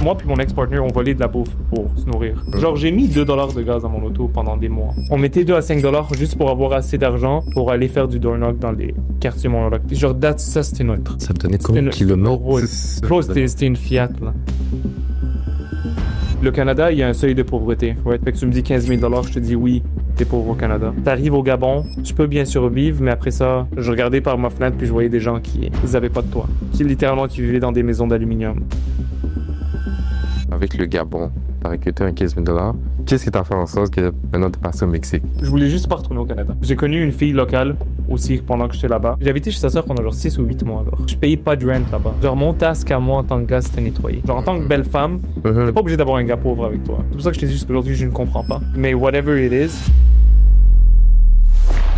Moi puis mon ex-partner, on volait de la bouffe pour se nourrir. Genre, j'ai mis $2 de gaz dans mon auto pendant des mois. On mettait 2 à 5 $ juste pour avoir assez d'argent pour aller faire du door knock dans les quartiers Mont-Royal. Genre, ça, c'était neutre. Ça te donnait combien de kilomètres? Bro, c'était une Fiat, là. Le Canada, il y a un seuil de pauvreté. Ouais. Fait que tu me dis 15 000 $, je te dis oui, t'es pauvre au Canada. T'arrives au Gabon, tu peux bien survivre, mais après ça, je regardais par ma fenêtre puis je voyais des gens qui avaient pas de toit. Qui vivaient dans des maisons d'aluminium. Avec le Gabon, t'as récolté un 15 000 $. Qu'est-ce qui t'a fait en sorte que maintenant t'es passé au Mexique? Je voulais juste pas retourner au Canada. J'ai connu une fille locale aussi pendant que j'étais là-bas. J'avais été chez sa soeur pendant genre 6 ou 8 mois alors. Je payais pas de rent là-bas. Genre mon task à moi en tant que gars c'était nettoyer. Genre en tant que belle femme, t'es pas obligé d'avoir un gars pauvre avec toi. C'est pour ça que je t'ai dit qu'aujourd'hui je ne comprends pas. Mais whatever it is.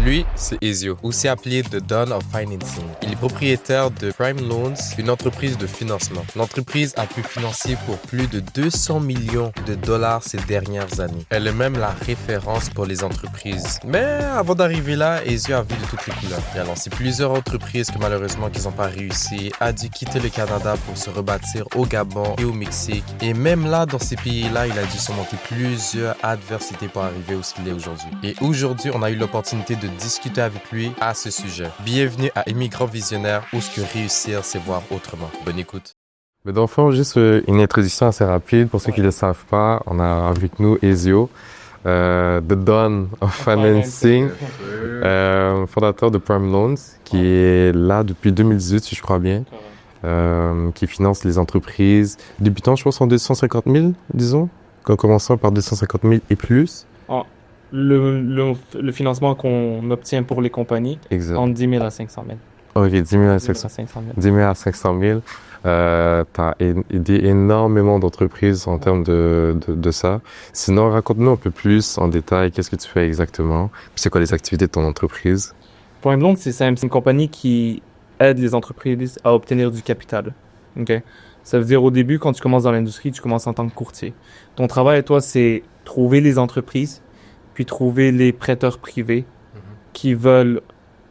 Lui, c'est Ezio, aussi appelé The Don of Financing. Il est propriétaire de Prime Loans, une entreprise de financement. L'entreprise a pu financer pour plus de 200 millions de dollars ces dernières années. Elle est même la référence pour les entreprises. Mais avant d'arriver là, Ezio a vu de toutes les couleurs. Il a lancé plusieurs entreprises que malheureusement qu'ils n'ont pas réussi, a dû quitter le Canada pour se rebâtir au Gabon et au Mexique. Et même là, dans ces pays-là, il a dû surmonter plusieurs adversités pour arriver où il est aujourd'hui. Et aujourd'hui, on a eu l'opportunité de discuter avec lui à ce sujet. Bienvenue à Immigrant Visionnaire, où ce que réussir, c'est voir autrement. Bonne écoute. Mais dans le fond, juste une introduction assez rapide. Pour ceux qui ne le savent pas, on a avec nous Ezio, The Don of Financing, fondateur de Prime Loans, qui est là depuis 2018, si je crois bien, qui finance les entreprises débutant, je pense, en 250 000, disons, en commençant par 250 000 et plus. Le financement qu'on obtient pour les compagnies, entre 10 000 à 500 000. Ok, 10 000 à 500 000. À 500 000. T'as aidé énormément d'entreprises en termes de ça. Sinon, raconte-nous un peu plus en détail qu'est-ce que tu fais exactement. C'est quoi les activités de ton entreprise? Prime Loans, c'est simple. C'est une compagnie qui aide les entreprises à obtenir du capital. Okay? Ça veut dire au début, quand tu commences dans l'industrie, tu commences en tant que courtier. Ton travail, toi, c'est trouver les entreprises, puis trouver les prêteurs privés qui veulent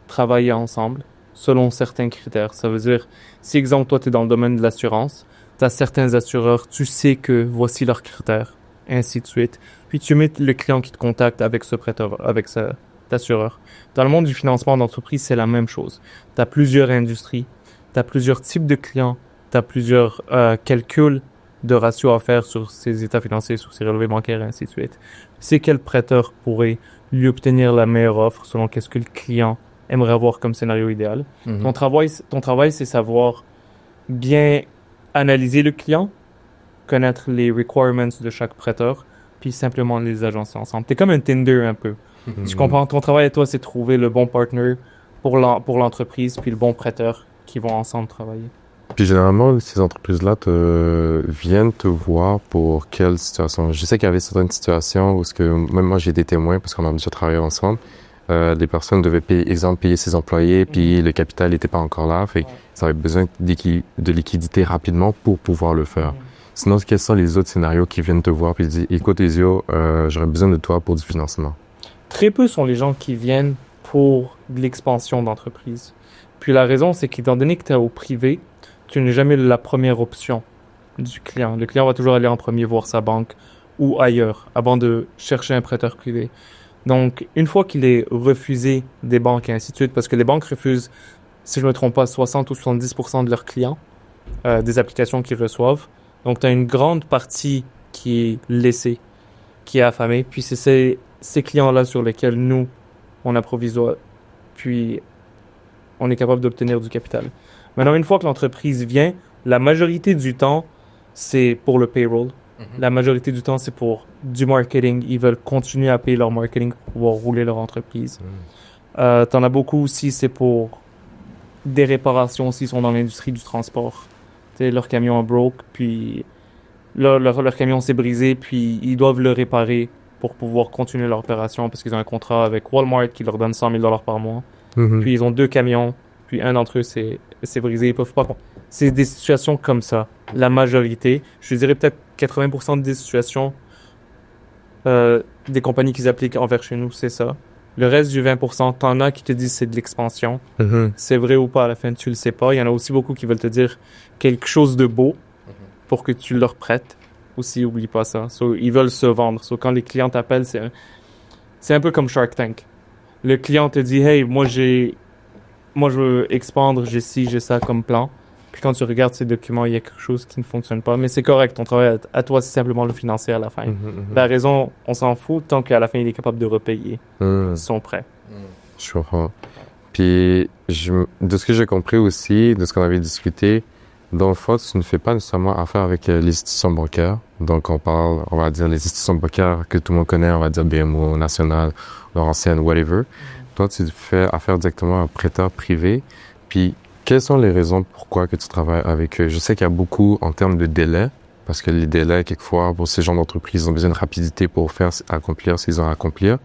travailler ensemble selon certains critères. Ça veut dire, si exemple, toi, tu es dans le domaine de l'assurance, tu as certains assureurs, tu sais que voici leurs critères, ainsi de suite. Puis tu mets le client qui te contacte avec ce prêteur, avec cet assureur. Dans le monde du financement d'entreprise, c'est la même chose. Tu as plusieurs industries, tu as plusieurs types de clients, tu as plusieurs calculs de ratios à faire sur ses états financiers, sur ses relevés bancaires, et ainsi de suite. C'est quel prêteur pourrait lui obtenir la meilleure offre selon qu'est-ce que le client aimerait avoir comme scénario idéal. Ton travail, c'est savoir bien analyser le client, connaître les requirements de chaque prêteur, puis simplement les agencer ensemble. T'es comme un Tinder un peu. Tu comprends? Ton travail à toi, c'est trouver le bon partner pour l'entreprise, puis le bon prêteur qui vont ensemble travailler. Puis généralement, ces entreprises-là viennent te voir pour quelle situation? Je sais qu'il y avait certaines situations où même moi j'ai été témoin parce qu'on a déjà travaillé ensemble. Les personnes devaient payer ses employés, puis le capital n'était pas encore là. Fait ça avait besoin de liquidité rapidement pour pouvoir le faire. Sinon, quels sont les autres scénarios qui viennent te voir puis disent « Écoute, Ezio, j'aurais besoin de toi pour du financement. » Très peu sont les gens qui viennent pour de l'expansion d'entreprise. Puis la raison, c'est qu'étant donné que tu es au privé, tu n'es jamais la première option du client. Le client va toujours aller en premier voir sa banque ou ailleurs avant de chercher un prêteur privé. Donc, une fois qu'il est refusé des banques et ainsi de suite, parce que les banques refusent, si je ne me trompe pas, 60 ou 70% de leurs clients, des applications qu'ils reçoivent. Donc, tu as une grande partie qui est laissée, qui est affamée. Puis, c'est ces clients-là sur lesquels nous, on approvisionne, puis on est capable d'obtenir du capital. Maintenant, une fois que l'entreprise vient, la majorité du temps, c'est pour le payroll. La majorité du temps, c'est pour du marketing. Ils veulent continuer à payer leur marketing pour pouvoir rouler leur entreprise. T'en as beaucoup aussi, c'est pour des réparations s'ils sont dans l'industrie du transport. T'sais, leur camion est broke, puis leur camion s'est brisé, puis ils doivent le réparer pour pouvoir continuer leur opération parce qu'ils ont un contrat avec Walmart qui leur donne 100 000 $ par mois. Puis ils ont 2 camions, puis un d'entre eux c'est brisé, ils peuvent pas. C'est des situations comme ça. La majorité, je dirais peut-être 80% des situations des compagnies qui appliquent envers chez nous, c'est ça. Le reste du 20%, t'en as qui te disent c'est de l'expansion. C'est vrai ou pas, à la fin, tu le sais pas. Il y en a aussi beaucoup qui veulent te dire quelque chose de beau, pour que tu leur prêtes. Aussi, oublie pas ça. So, ils veulent se vendre. So, quand les clients t'appellent, c'est un peu comme Shark Tank. Le client te dit, hey, moi je veux expandre, j'ai ci, j'ai ça comme plan. Puis quand tu regardes ces documents, il y a quelque chose qui ne fonctionne pas. Mais c'est correct, ton travail à toi, c'est simplement le financer à la fin. La raison, on s'en fout tant qu'à la fin, il est capable de repayer son prêt. Je comprends. Puis, de ce que j'ai compris aussi, de ce qu'on avait discuté, dans le fond, tu ne fais pas nécessairement affaire avec les institutions bancaires. Donc, on va dire les institutions bancaires que tout le monde connaît, on va dire BMO, National, Laurentienne, whatever. Toi, tu fais affaire directement à un prêteur privé. Puis, quelles sont les raisons pourquoi que tu travailles avec eux? Je sais qu'il y a beaucoup en termes de délai, parce que les délais, quelquefois, pour ces genres d'entreprises, ils ont besoin de rapidité pour accomplir s'ils ont à accomplir.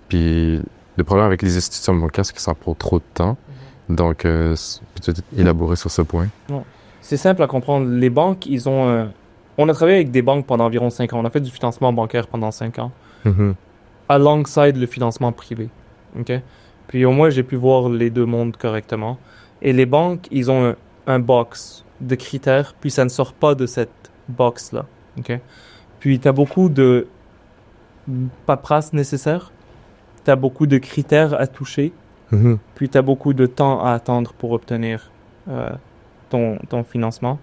Puis, le problème avec les institutions bancaires, c'est que ça prend trop de temps. Donc, peut-être élaborer sur ce point. Non. C'est simple à comprendre. Les banques, on a travaillé avec des banques pendant environ 5 ans. On a fait du financement bancaire pendant 5 ans. Alongside le financement privé. OK? Puis au moins, j'ai pu voir les deux mondes correctement. Et les banques, ils ont un box de critères, puis ça ne sort pas de cette box-là. OK? Puis tu as beaucoup de paperasse nécessaire. Tu as beaucoup de critères à toucher. Puis tu as beaucoup de temps à attendre pour obtenir ton financement.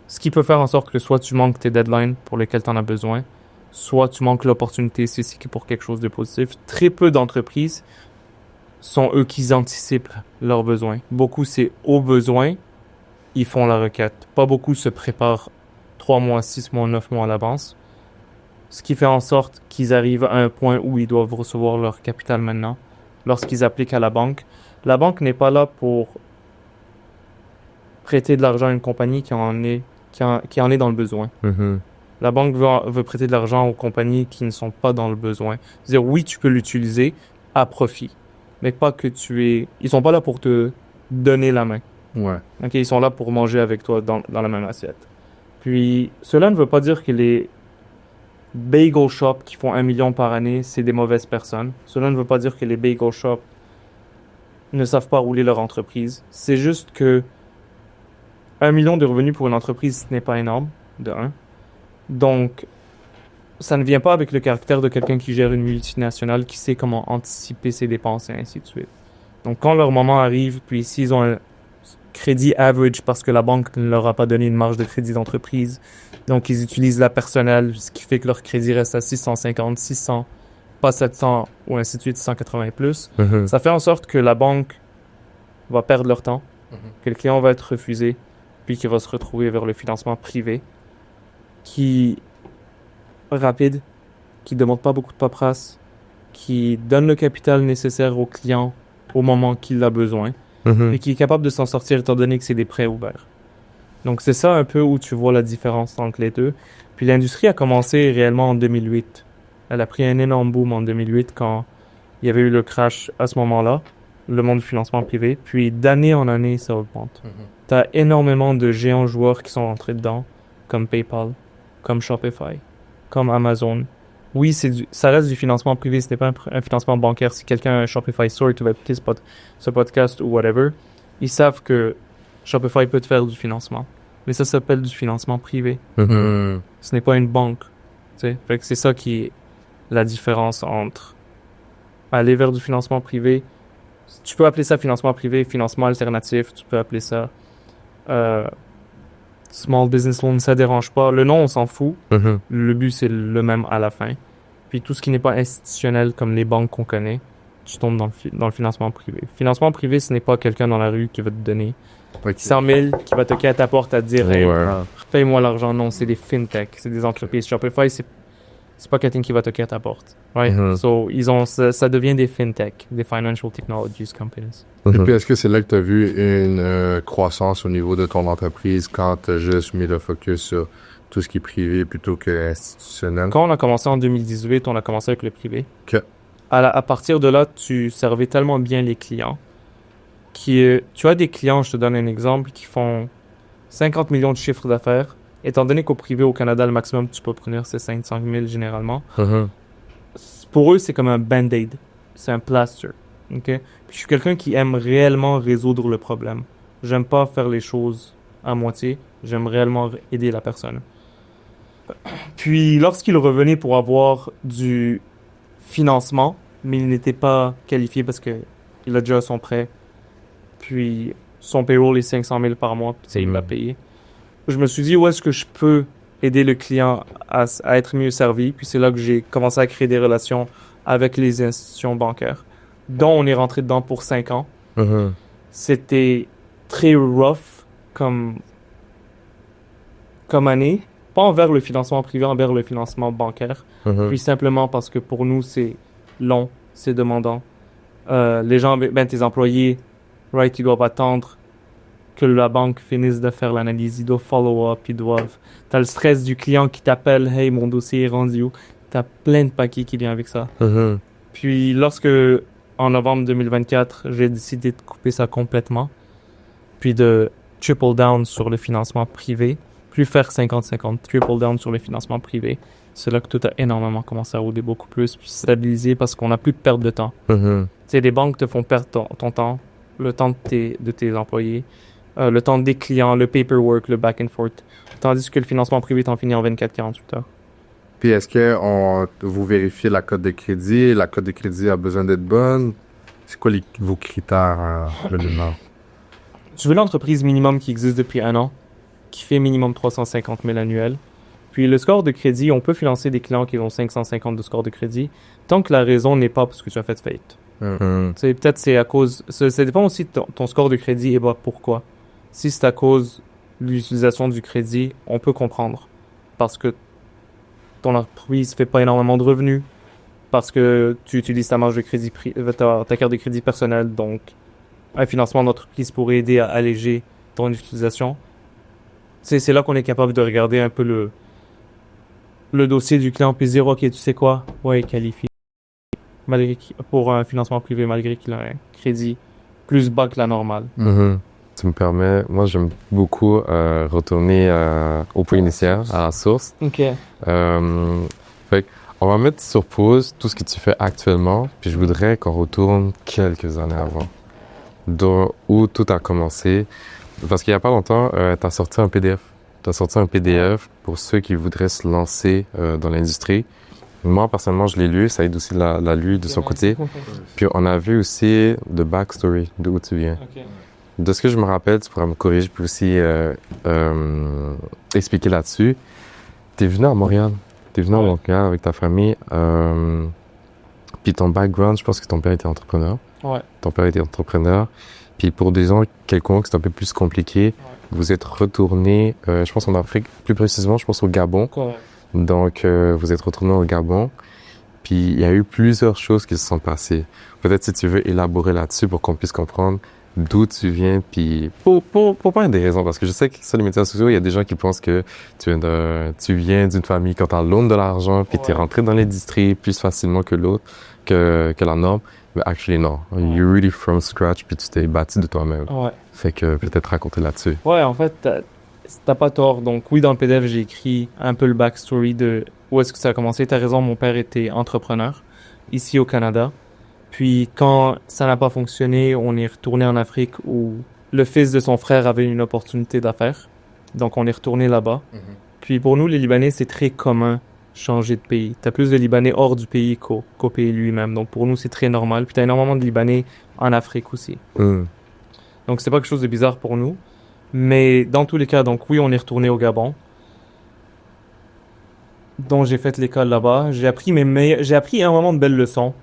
Ce qui peut faire en sorte que soit tu manques tes deadlines pour lesquels tu en as besoin, soit tu manques l'opportunité spécifique pour quelque chose de positif. Très peu d'entreprises sont eux qui anticipent leurs besoins. Beaucoup, c'est au besoin, ils font la requête. Pas beaucoup se préparent 3 mois, 6 mois, 9 mois à l'avance. Ce qui fait en sorte qu'ils arrivent à un point où ils doivent recevoir leur capital maintenant. Lorsqu'ils appliquent à la banque n'est pas là pour prêter de l'argent à une compagnie qui en est dans le besoin. La banque veut prêter de l'argent aux compagnies qui ne sont pas dans le besoin. C'est-à-dire, oui, tu peux l'utiliser à profit, mais pas que ils sont pas là pour te donner la main. Ouais. OK, ils sont là pour manger avec toi dans la même assiette. Puis, cela ne veut pas dire que les bagel shops qui font 1 million par année, c'est des mauvaises personnes. Cela ne veut pas dire que les bagel shops ne savent pas rouler leur entreprise. C'est juste que 1 million de revenus pour une entreprise, ce n'est pas énorme, de 1. Donc, ça ne vient pas avec le caractère de quelqu'un qui gère une multinationale, qui sait comment anticiper ses dépenses et ainsi de suite. Donc, quand leur moment arrive, puis s'ils ont un crédit average parce que la banque ne leur a pas donné une marge de crédit d'entreprise, donc ils utilisent la personnelle, ce qui fait que leur crédit reste à 650, 600, pas 700 ou ainsi de suite, 180 et plus. Ça fait en sorte que la banque va perdre leur temps, que le client va être refusé, puis qu'il va se retrouver vers le financement privé, qui est rapide, qui ne demande pas beaucoup de paperasse, qui donne le capital nécessaire au client au moment qu'il a besoin, et qui est capable de s'en sortir étant donné que c'est des prêts ouverts. Donc c'est ça un peu où tu vois la différence entre les deux. Puis l'industrie a commencé réellement en 2008. Elle a pris un énorme boom en 2008 quand il y avait eu le crash à ce moment-là, le monde du financement privé. Puis d'année en année, ça augmente. T'as énormément de géants joueurs qui sont rentrés dedans, comme PayPal, comme Shopify, comme Amazon. Oui, ça reste du financement privé, ce n'est pas un financement bancaire. Si quelqu'un a un Shopify Store et tu vas écouter ce podcast ou whatever, ils savent que Shopify peut te faire du financement. Mais ça s'appelle du financement privé. Ce n'est pas une banque. Fait que c'est ça qui est la différence entre aller vers du financement privé. Tu peux appeler ça financement privé, financement alternatif. Tu peux appeler ça small business loan, ça dérange pas. Le nom, on s'en fout. Le but, c'est le même à la fin. Puis tout ce qui n'est pas institutionnel, comme les banques qu'on connaît, tu tombes dans le financement privé. Financement privé, ce n'est pas quelqu'un dans la rue qui va te donner 100 000, qui va toquer à ta porte à te dire hey, paye-moi l'argent. Non, c'est des fintech, c'est des entreprises. Shopify, c'est pas quelqu'un qui va toquer à ta porte. Right? So, ça devient des fintech, des financial technologies companies. Et puis, est-ce que c'est là que tu as vu une croissance au niveau de ton entreprise quand tu as juste mis le focus sur tout ce qui est privé plutôt que institutionnel? Quand on a commencé en 2018, on a commencé avec le privé. Okay. À partir de là, tu servais tellement bien les clients tu as des clients, je te donne un exemple, qui font 50 millions de chiffres d'affaires. Étant donné qu'au privé, au Canada, le maximum que tu peux obtenir, c'est 500 000 généralement. Pour eux, c'est comme un band-aid. C'est un plaster. Okay? Puis je suis quelqu'un qui aime réellement résoudre le problème. J'aime pas faire les choses à moitié. J'aime réellement aider la personne. Puis, lorsqu'il revenait pour avoir du financement, mais il n'était pas qualifié parce que il a déjà son prêt, puis son payroll est 500 000 par mois, puis il m'a payé. Je me suis dit, où est-ce que je peux aider le client à être mieux servi? Puis c'est là que j'ai commencé à créer des relations avec les institutions bancaires, dont on est rentré dedans pour 5 ans. C'était très rough comme année, pas envers le financement privé, envers le financement bancaire. Puis simplement parce que pour nous, c'est long, c'est demandant. Les gens, tes employés, right, ils doivent attendre que la banque finisse de faire l'analyse, ils doivent follow-up, t'as le stress du client qui t'appelle, hey, mon dossier est rendu où? T'as plein de paquets qui viennent avec ça. Puis lorsque, en novembre 2024, j'ai décidé de couper ça complètement, puis de triple down sur le financement privé, plus faire 50-50, triple down sur le financement privé, c'est là que tout a énormément commencé à rouler beaucoup plus, puis stabiliser parce qu'on n'a plus de perte de temps. Tu sais, les banques te font perdre ton temps, le temps de tes employés, le temps des clients, le paperwork, le back and forth, tandis que le financement privé t'en finit en 24-48 heures. Puis est-ce que vous vérifiez la cote de crédit? La cote de crédit a besoin d'être bonne? C'est quoi vos critères minimum? Tu veux l'entreprise minimum qui existe depuis 1 an, qui fait minimum 350 000 annuels. Puis le score de crédit, on peut financer des clients qui ont 550 de score de crédit, tant que la raison n'est pas parce que tu as fait faillite. Peut-être c'est à cause... Ça dépend aussi de ton score de crédit et pourquoi. Si c'est à cause de l'utilisation du crédit, on peut comprendre. Parce que ton entreprise ne fait pas énormément de revenus, parce que tu utilises ta marge de crédit, ta carte de crédit personnelle, donc un financement d'entreprise pourrait aider à alléger ton utilisation. C'est là qu'on est capable de regarder un peu le dossier du client puis dire, OK, tu sais quoi? Ouais, il qualifie pour un financement privé malgré qu'il a un crédit plus bas que la normale. Tu me permets, moi j'aime beaucoup retourner au point initial, à la source. OK. Fait on va mettre sur pause tout ce que tu fais actuellement, puis je voudrais qu'on retourne quelques années avant, où tout a commencé. Parce qu'il y a pas longtemps, tu as sorti un PDF. Tu as sorti un PDF pour ceux qui voudraient se lancer dans l'industrie. Moi, personnellement, je l'ai lu. Saïd aussi l'a lu de son côté. Puis on a vu aussi le backstory, d'où tu viens. Okay. De ce que je me rappelle, tu pourras me corriger, puis aussi expliquer là-dessus. T'es venu à Montréal. T'es venu à Montréal avec ta famille. Puis ton background, je pense que ton père était entrepreneur. Ouais. Ton père était entrepreneur. Puis pour des gens quelconques, c'est un peu plus compliqué. Vous êtes retourné, je pense en Afrique, plus précisément, je pense au Gabon. Correct. Donc, vous êtes retourné au Gabon. Puis il y a eu plusieurs choses qui se sont passées. Peut-être si tu veux élaborer là-dessus pour qu'on puisse comprendre d'où tu viens, puis pour pas des raisons, parce que je sais que sur les médias sociaux, il y a des gens qui pensent que tu viens d'une famille quand t'as loan de l'argent, puis t'es rentré dans l'industrie plus facilement que l'autre, que la norme. Mais actually, non. You're really from scratch, puis tu t'es bâti de toi-même. Ouais. Fait que peut-être raconter là-dessus. Ouais, en fait, t'as pas tort. Donc oui, dans le PDF, j'ai écrit un peu le backstory de où est-ce que ça a commencé. T'as raison, mon père était entrepreneur ici au Canada. Puis quand ça n'a pas fonctionné, on est retourné en Afrique où le fils de son frère avait une opportunité d'affaires. Donc on est retourné là-bas. Puis pour nous, les Libanais, c'est très commun changer de pays. T'as plus de Libanais hors du pays qu'au pays lui-même. Donc pour nous, c'est très normal. Puis t'as énormément de Libanais en Afrique aussi. Donc c'est pas quelque chose de bizarre pour nous. Mais dans tous les cas, donc oui, on est retourné au Gabon. Donc j'ai fait l'école là-bas. J'ai appris énormément de belles leçons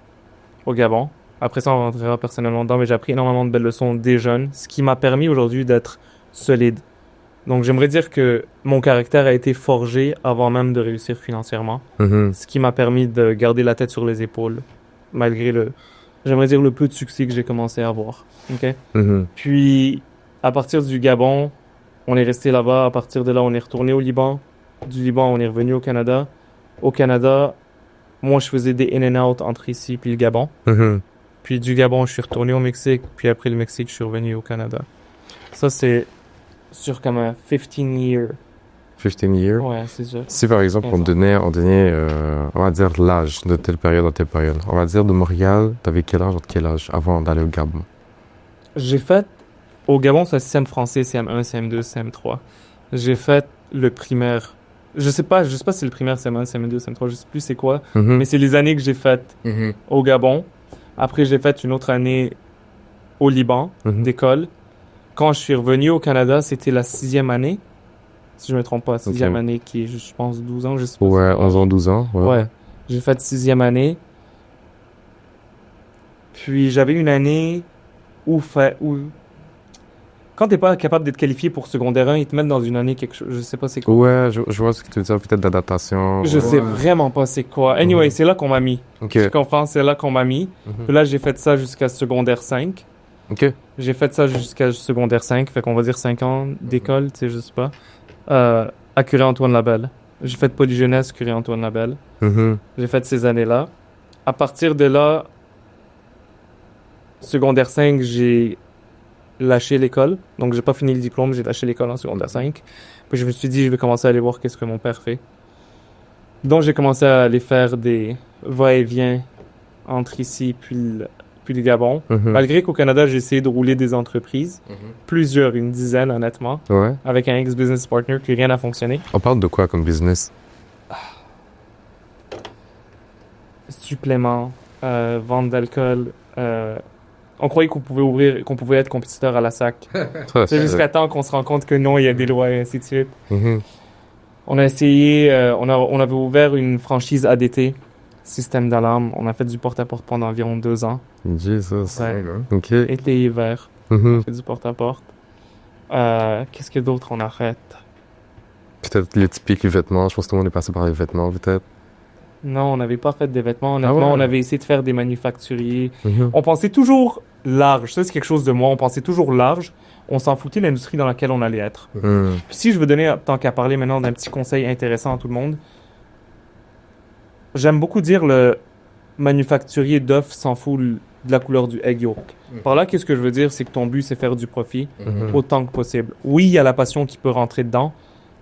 au Gabon. Après ça, on rentrera personnellement dedans, mais j'ai appris énormément de belles leçons des jeunes, ce qui m'a permis aujourd'hui d'être solide. Donc j'aimerais dire que mon caractère a été forgé avant même de réussir financièrement, ce qui m'a permis de garder la tête sur les épaules, malgré j'aimerais dire le peu de succès que j'ai commencé à avoir. Okay? Puis à partir du Gabon, on est resté là-bas. À partir de là, on est retourné au Liban. Du Liban, on est revenu au Canada. Au Canada, moi, je faisais des in and out entre ici puis le Gabon. Puis du Gabon, je suis retourné au Mexique. Puis après le Mexique, je suis revenu au Canada. Ça, c'est sur comme un 15 years. 15 years? Ouais, c'est ça. Si par exemple, on donnait on va dire l'âge de telle période à telle période. On va dire de Montréal, t'avais quel âge, entre quel âge avant d'aller au Gabon? J'ai fait, au Gabon, c'est un système français, CM1, CM2, CM3. J'ai fait le primaire. Je sais pas si c'est le primaire, CM1, CM2, CM3, je sais plus c'est quoi. Mhm. Mais c'est les années que j'ai faites Mhm. au Gabon. Après, j'ai fait une autre année au Liban, Mhm. d'école. Quand je suis revenu au Canada, c'était la 6e année. Si je me trompe pas, 6e Ok. année qui est, je pense, 12 ans, je sais pas. Ouais, 11 ans, 12 ans. Ouais. Ouais. J'ai fait 6e année. Puis j'avais une année où quand t'es pas capable d'être qualifié pour secondaire 1, ils te mettent dans une année quelque chose, je sais pas c'est quoi. Ouais, je vois ce que tu veux dire, peut-être d'adaptation. Je Ouais. sais vraiment pas c'est quoi. Anyway, Mhm. c'est là qu'on m'a mis. Ok. Tu comprends? C'est là qu'on m'a mis. Mhm. Puis là, j'ai fait ça jusqu'à secondaire 5. Ok. J'ai fait ça jusqu'à secondaire 5, fait qu'on va dire 5 ans d'école, tu sais, je sais pas. À Curie-Antoine Labelle. J'ai fait Polyjeunesse, Curie-Antoine Labelle. Mhm. J'ai fait ces années-là. À partir de là, secondaire 5, j'ai lâché l'école. Donc, j'ai pas fini le diplôme, j'ai lâché l'école en secondaire 5. Puis je me suis dit, je vais commencer à aller voir qu'est-ce que mon père fait. Donc, j'ai commencé à aller faire des va-et-vient entre ici puis le Gabon. Mhm. Malgré qu'au Canada, j'ai essayé de rouler des entreprises. Plusieurs, une dizaine honnêtement, Ouais. avec un ex-business partner, puis rien n'a fonctionné. On parle de quoi comme business? Suppléments, vente d'alcool. On croyait qu'on pouvait être compétiteur à la SAC. Ça, C'est jusqu'à temps qu'on se rend compte que non, il y a des lois et ainsi de suite. Mhm. On a essayé, on avait ouvert une franchise ADT, système d'alarme. On a fait du porte-à-porte pendant environ 2 ans. Jesus. Ouais. Ok. Été et hiver, Mhm. on fait du porte-à-porte. Qu'est-ce que d'autre on arrête? Peut-être les typiques vêtements. Je pense que tout le monde est passé par les vêtements, peut-être. Non, on n'avait pas fait des vêtements. Honnêtement, ouais? on avait essayé de faire des manufacturiers. Mhm. On pensait toujours large. Ça, c'est quelque chose de moi. On pensait toujours large. On s'en foutait de l'industrie dans laquelle on allait être. Mhm. Puis si je veux donner, tant qu'à parler maintenant d'un petit conseil intéressant à tout le monde, j'aime beaucoup dire le manufacturier d'œufs s'en fout de la couleur du egg yolk. Par là, qu'est-ce que je veux dire, c'est que ton but, c'est faire du profit Mhm. autant que possible. Oui, il y a la passion qui peut rentrer dedans,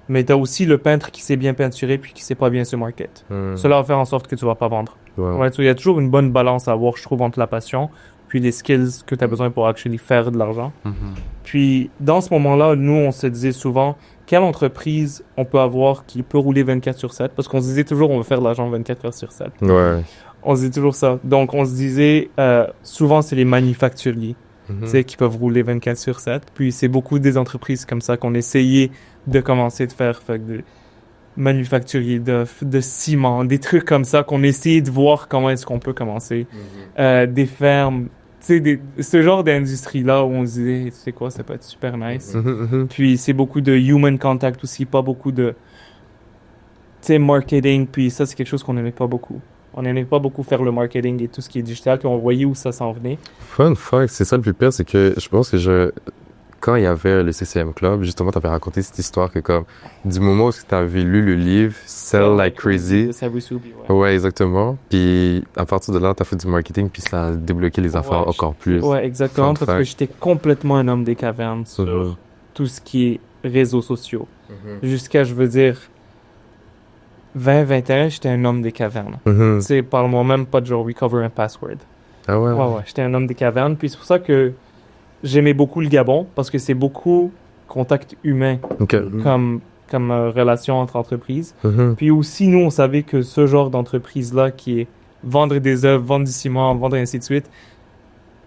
mais tu as aussi le peintre qui sait bien peinturer puis qui sait pas bien se market. Mhm. Cela va faire en sorte que tu vas pas vendre. Ouais. Ouais, il y a toujours une bonne balance à avoir, je trouve, entre la passion puis les skills que tu as besoin pour actually faire de l'argent. Mhm. Puis, dans ce moment-là, nous, on se disait souvent, quelle entreprise on peut avoir qui peut rouler 24/7? Parce qu'on se disait toujours, on veut faire de l'argent 24h/7. Ouais. On se dit toujours ça. Donc, on se disait, souvent, c'est les manufacturiers, Mhm. tu sais, qui peuvent rouler 24/7. Puis, c'est beaucoup des entreprises comme ça qu'on essayait de commencer de faire. Fait que des manufacturiers de ciment, des trucs comme ça qu'on essayait de voir comment est-ce qu'on peut commencer. Des fermes, tu sais, ce genre d'industrie-là où on se disait, tu sais quoi, ça peut être super nice. Mhm. Mhm. Puis c'est beaucoup de human contact aussi, pas beaucoup de, tu sais, marketing. Puis ça, c'est quelque chose qu'on n'aimait pas beaucoup. On n'aimait pas beaucoup faire le marketing et tout ce qui est digital, puis on voyait où ça s'en venait. Fun fact, c'est ça le plus pire, c'est que je pense que quand il y avait le CCM Club, justement, t'avais raconté cette histoire que comme, du moment où t'avais lu le livre Sell Like Crazy, De Savvy Soubi, ouais. ouais, exactement, puis à partir de là, t'as fait du marketing, puis ça a débloqué les affaires Ouais, encore plus. Ouais, exactement, Fun parce que fact. j'étais complètement un homme des cavernes sur Mhm. tout ce qui est réseaux sociaux. Jusqu'à, je veux dire, 20-21, j'étais un homme des cavernes. Mhm. Tu sais, parle-moi même pas de genre recover un password. Ah ouais? Ouais, ouais, j'étais un homme des cavernes. Puis c'est pour ça que j'aimais beaucoup le Gabon, parce que c'est beaucoup contact humain Ok. comme relation entre entreprises. Mhm. Puis aussi, nous, on savait que ce genre d'entreprise-là, qui est vendre des œuvres, vendre du ciment, vendre ainsi de suite,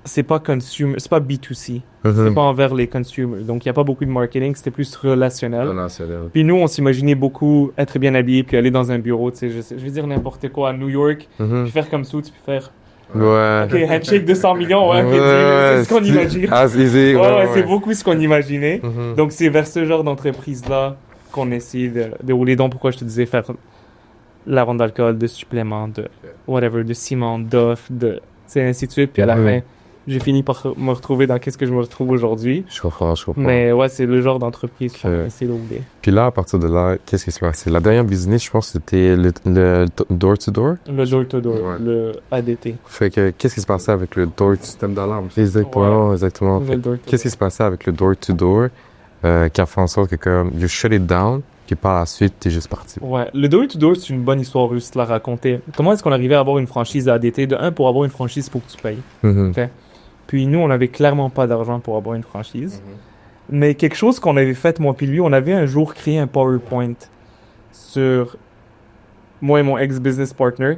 c'est pas consumer, c'est pas B2C. C'est Mhm. pas envers les consumers. Donc, il n'y a pas beaucoup de marketing, c'était plus relationnel. Relationnel. Puis nous, on s'imaginait beaucoup être bien habillé, puis aller dans un bureau, tu sais, je vais dire n'importe quoi, à New York, Mhm. puis faire comme ça, puis faire, Ouais. OK, handshake 200 millions, ouais, ok, c'est ce qu'on imagine. Ah, c'est easy. Ouais, c'est beaucoup ce qu'on imaginait. Mhm. Donc, c'est vers ce genre d'entreprise-là qu'on essaie de rouler. Donc, pourquoi je te disais faire la vente d'alcool, de suppléments, de whatever, de ciment, d'offres, c'est ainsi de suite. Puis à la Ouais. fin, j'ai fini par me retrouver dans qu'est-ce que je me retrouve aujourd'hui. Je comprends. Mais ouais, c'est le genre d'entreprise qu'on Ok. essaie de rouler. Puis là, à partir de là, qu'est-ce qui s'est passé? La dernière business, je pense, c'était le door-to-door. Le door-to-door, Ouais. le ADT. Fait que, qu'est-ce qui se passait avec le door-to-door? Système d'alarme. Exactement. Le Fait que, door-to-door. qu'est-ce qui se passait avec le door-to-door qui a fait en sorte que, comme, you shut it down, puis par la suite, t'es juste parti. Ouais, le door-to-door, c'est une bonne histoire juste la raconter. Comment est-ce qu'on arrivait à avoir une franchise ADT? De un, pour avoir une franchise, il faut que tu payes. Mhm. Puis nous, on avait clairement pas d'argent pour avoir une franchise. Mais quelque chose qu'on avait fait, moi puis lui, on avait un jour créé un PowerPoint sur moi et mon ex-business partner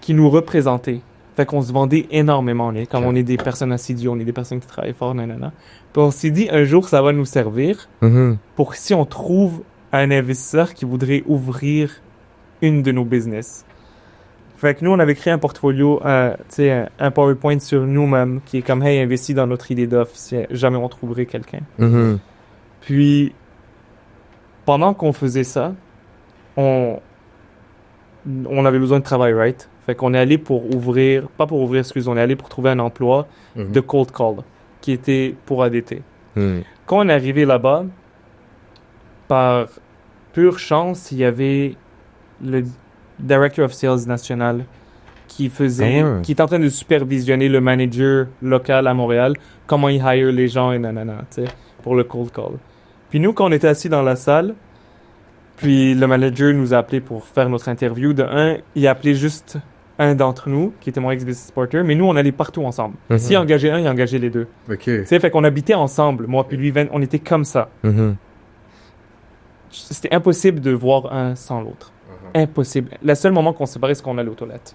qui nous représentait. Fait qu'on se vendait énormément. Comme on est des personnes assidues, on est des personnes qui travaillent fort, nanana. Puis on s'est dit, un jour, ça va nous servir pour que si on trouve un investisseur qui voudrait ouvrir une de nos business. Fait que nous, on avait créé un portfolio, un PowerPoint sur nous-mêmes qui est comme, hey, investis dans notre idée d'offre si jamais on trouverait quelqu'un. Puis, pendant qu'on faisait ça, on avait besoin de travail, right? Fait qu'on est allé pour ouvrir, pas pour ouvrir, on est allé pour trouver un emploi de cold call qui était pour ADT. Quand on est arrivé là-bas, par pure chance, il y avait le Director of Sales national qui était en train de supervisionner le manager local à Montréal, comment il hire les gens et nanana, tu sais, pour le cold call. Puis nous, quand on était assis dans la salle, puis le manager nous a appelé pour faire notre interview. Il a appelé juste un d'entre nous, qui était mon ex-business partner, mais nous, on allait partout ensemble. S'il engageait un, il engageait les deux. OK. Tu sais, fait qu'on habitait ensemble, moi puis lui, on était comme ça. C'était impossible de voir un sans l'autre. Impossible. Le seul moment qu'on se séparait, c'est qu'on allait aux toilettes.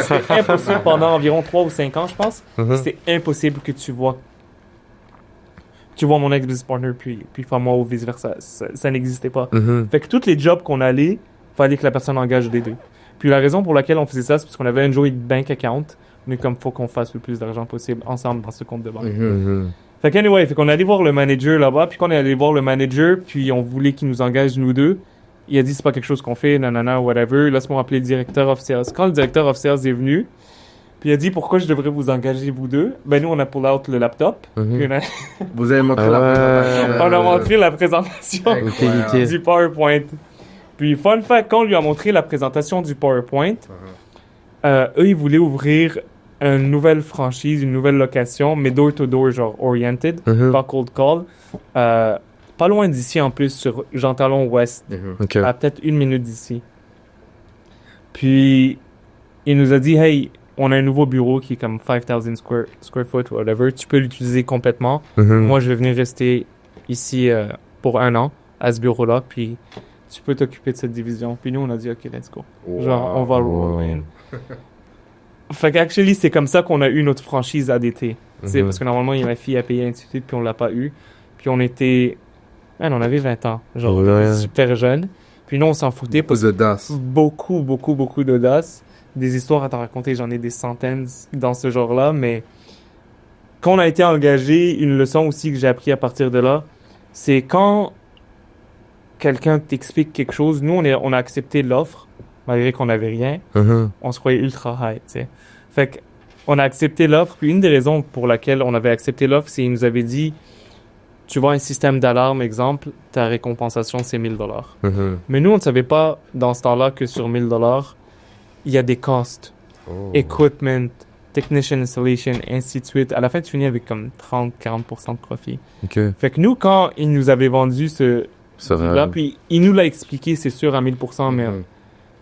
C'est impossible pendant environ 3 ou 5 ans, je pense. C'est impossible que tu vois mon ex-business partner, puis moi, ou vice-versa. Ça n'existait pas. Fait que tous les jobs qu'on allait, fallait que la personne engage les deux. Puis la raison pour laquelle on faisait ça, c'est parce qu'on avait un joint bank account. Mais comme faut qu'on fasse le plus d'argent possible ensemble dans ce compte de banque. Fait qu'anyway, fait qu'on est allé voir le manager là-bas, puis quand on est allé voir le manager, puis on voulait qu'il nous engage nous deux, il a dit c'est pas quelque chose qu'on fait, nanana, whatever, laisse-moi appeler le directeur of sales. Quand le directeur of sales est venu, puis il a dit pourquoi je devrais vous engager vous deux, ben nous on a pull out le laptop, puis Vous avez montré la présentation. on a montré la présentation du PowerPoint. Puis fun fact, quand on lui a montré la présentation du PowerPoint, eux ils voulaient ouvrir une nouvelle franchise, une nouvelle location, mais door-to-door, genre oriented, pas cold call. Pas loin d'ici en plus, sur Jean Talon Ouest, à peut-être 1 minute d'ici. Puis, il nous a dit, hey, on a un nouveau bureau qui est comme 5000 square foot, whatever, tu peux l'utiliser complètement. Moi, je vais venir rester ici pour 1 an, à ce bureau-là, puis tu peux t'occuper de cette division. Puis nous, on a dit, OK, let's go. Genre, on va roll in. Fait qu'actually, c'est comme ça qu'on a eu notre franchise ADT. Parce que normalement, il y a ma fille à payer, ainsi de suite, puis on l'a pas eu. Puis on était... on avait 20 ans, genre super jeune. Puis nous, on s'en foutait. Beaucoup d'audace. Beaucoup d'audace. Des histoires à t'en raconter, j'en ai des centaines dans ce genre-là. Mais quand on a été engagé, une leçon aussi que j'ai appris à partir de là, c'est quand quelqu'un t'explique quelque chose, nous, on a accepté l'offre, malgré qu'on n'avait rien. On se croyait ultra high, tu sais. Fait qu'on a accepté l'offre. Puis une des raisons pour laquelle on avait accepté l'offre, c'est qu'il nous avait dit, tu vois un système d'alarme, exemple, ta récompensation, c'est 1 000 $. Mais nous, on ne savait pas, dans ce temps-là, que sur 1 000 $, il y a des costs. Equipment, technician installation, ainsi de suite. À la fin, tu finis avec comme 30-40% de profit. Fait que nous, quand il nous avait vendu là, puis il nous l'a expliqué, c'est sûr, à 1000%, mais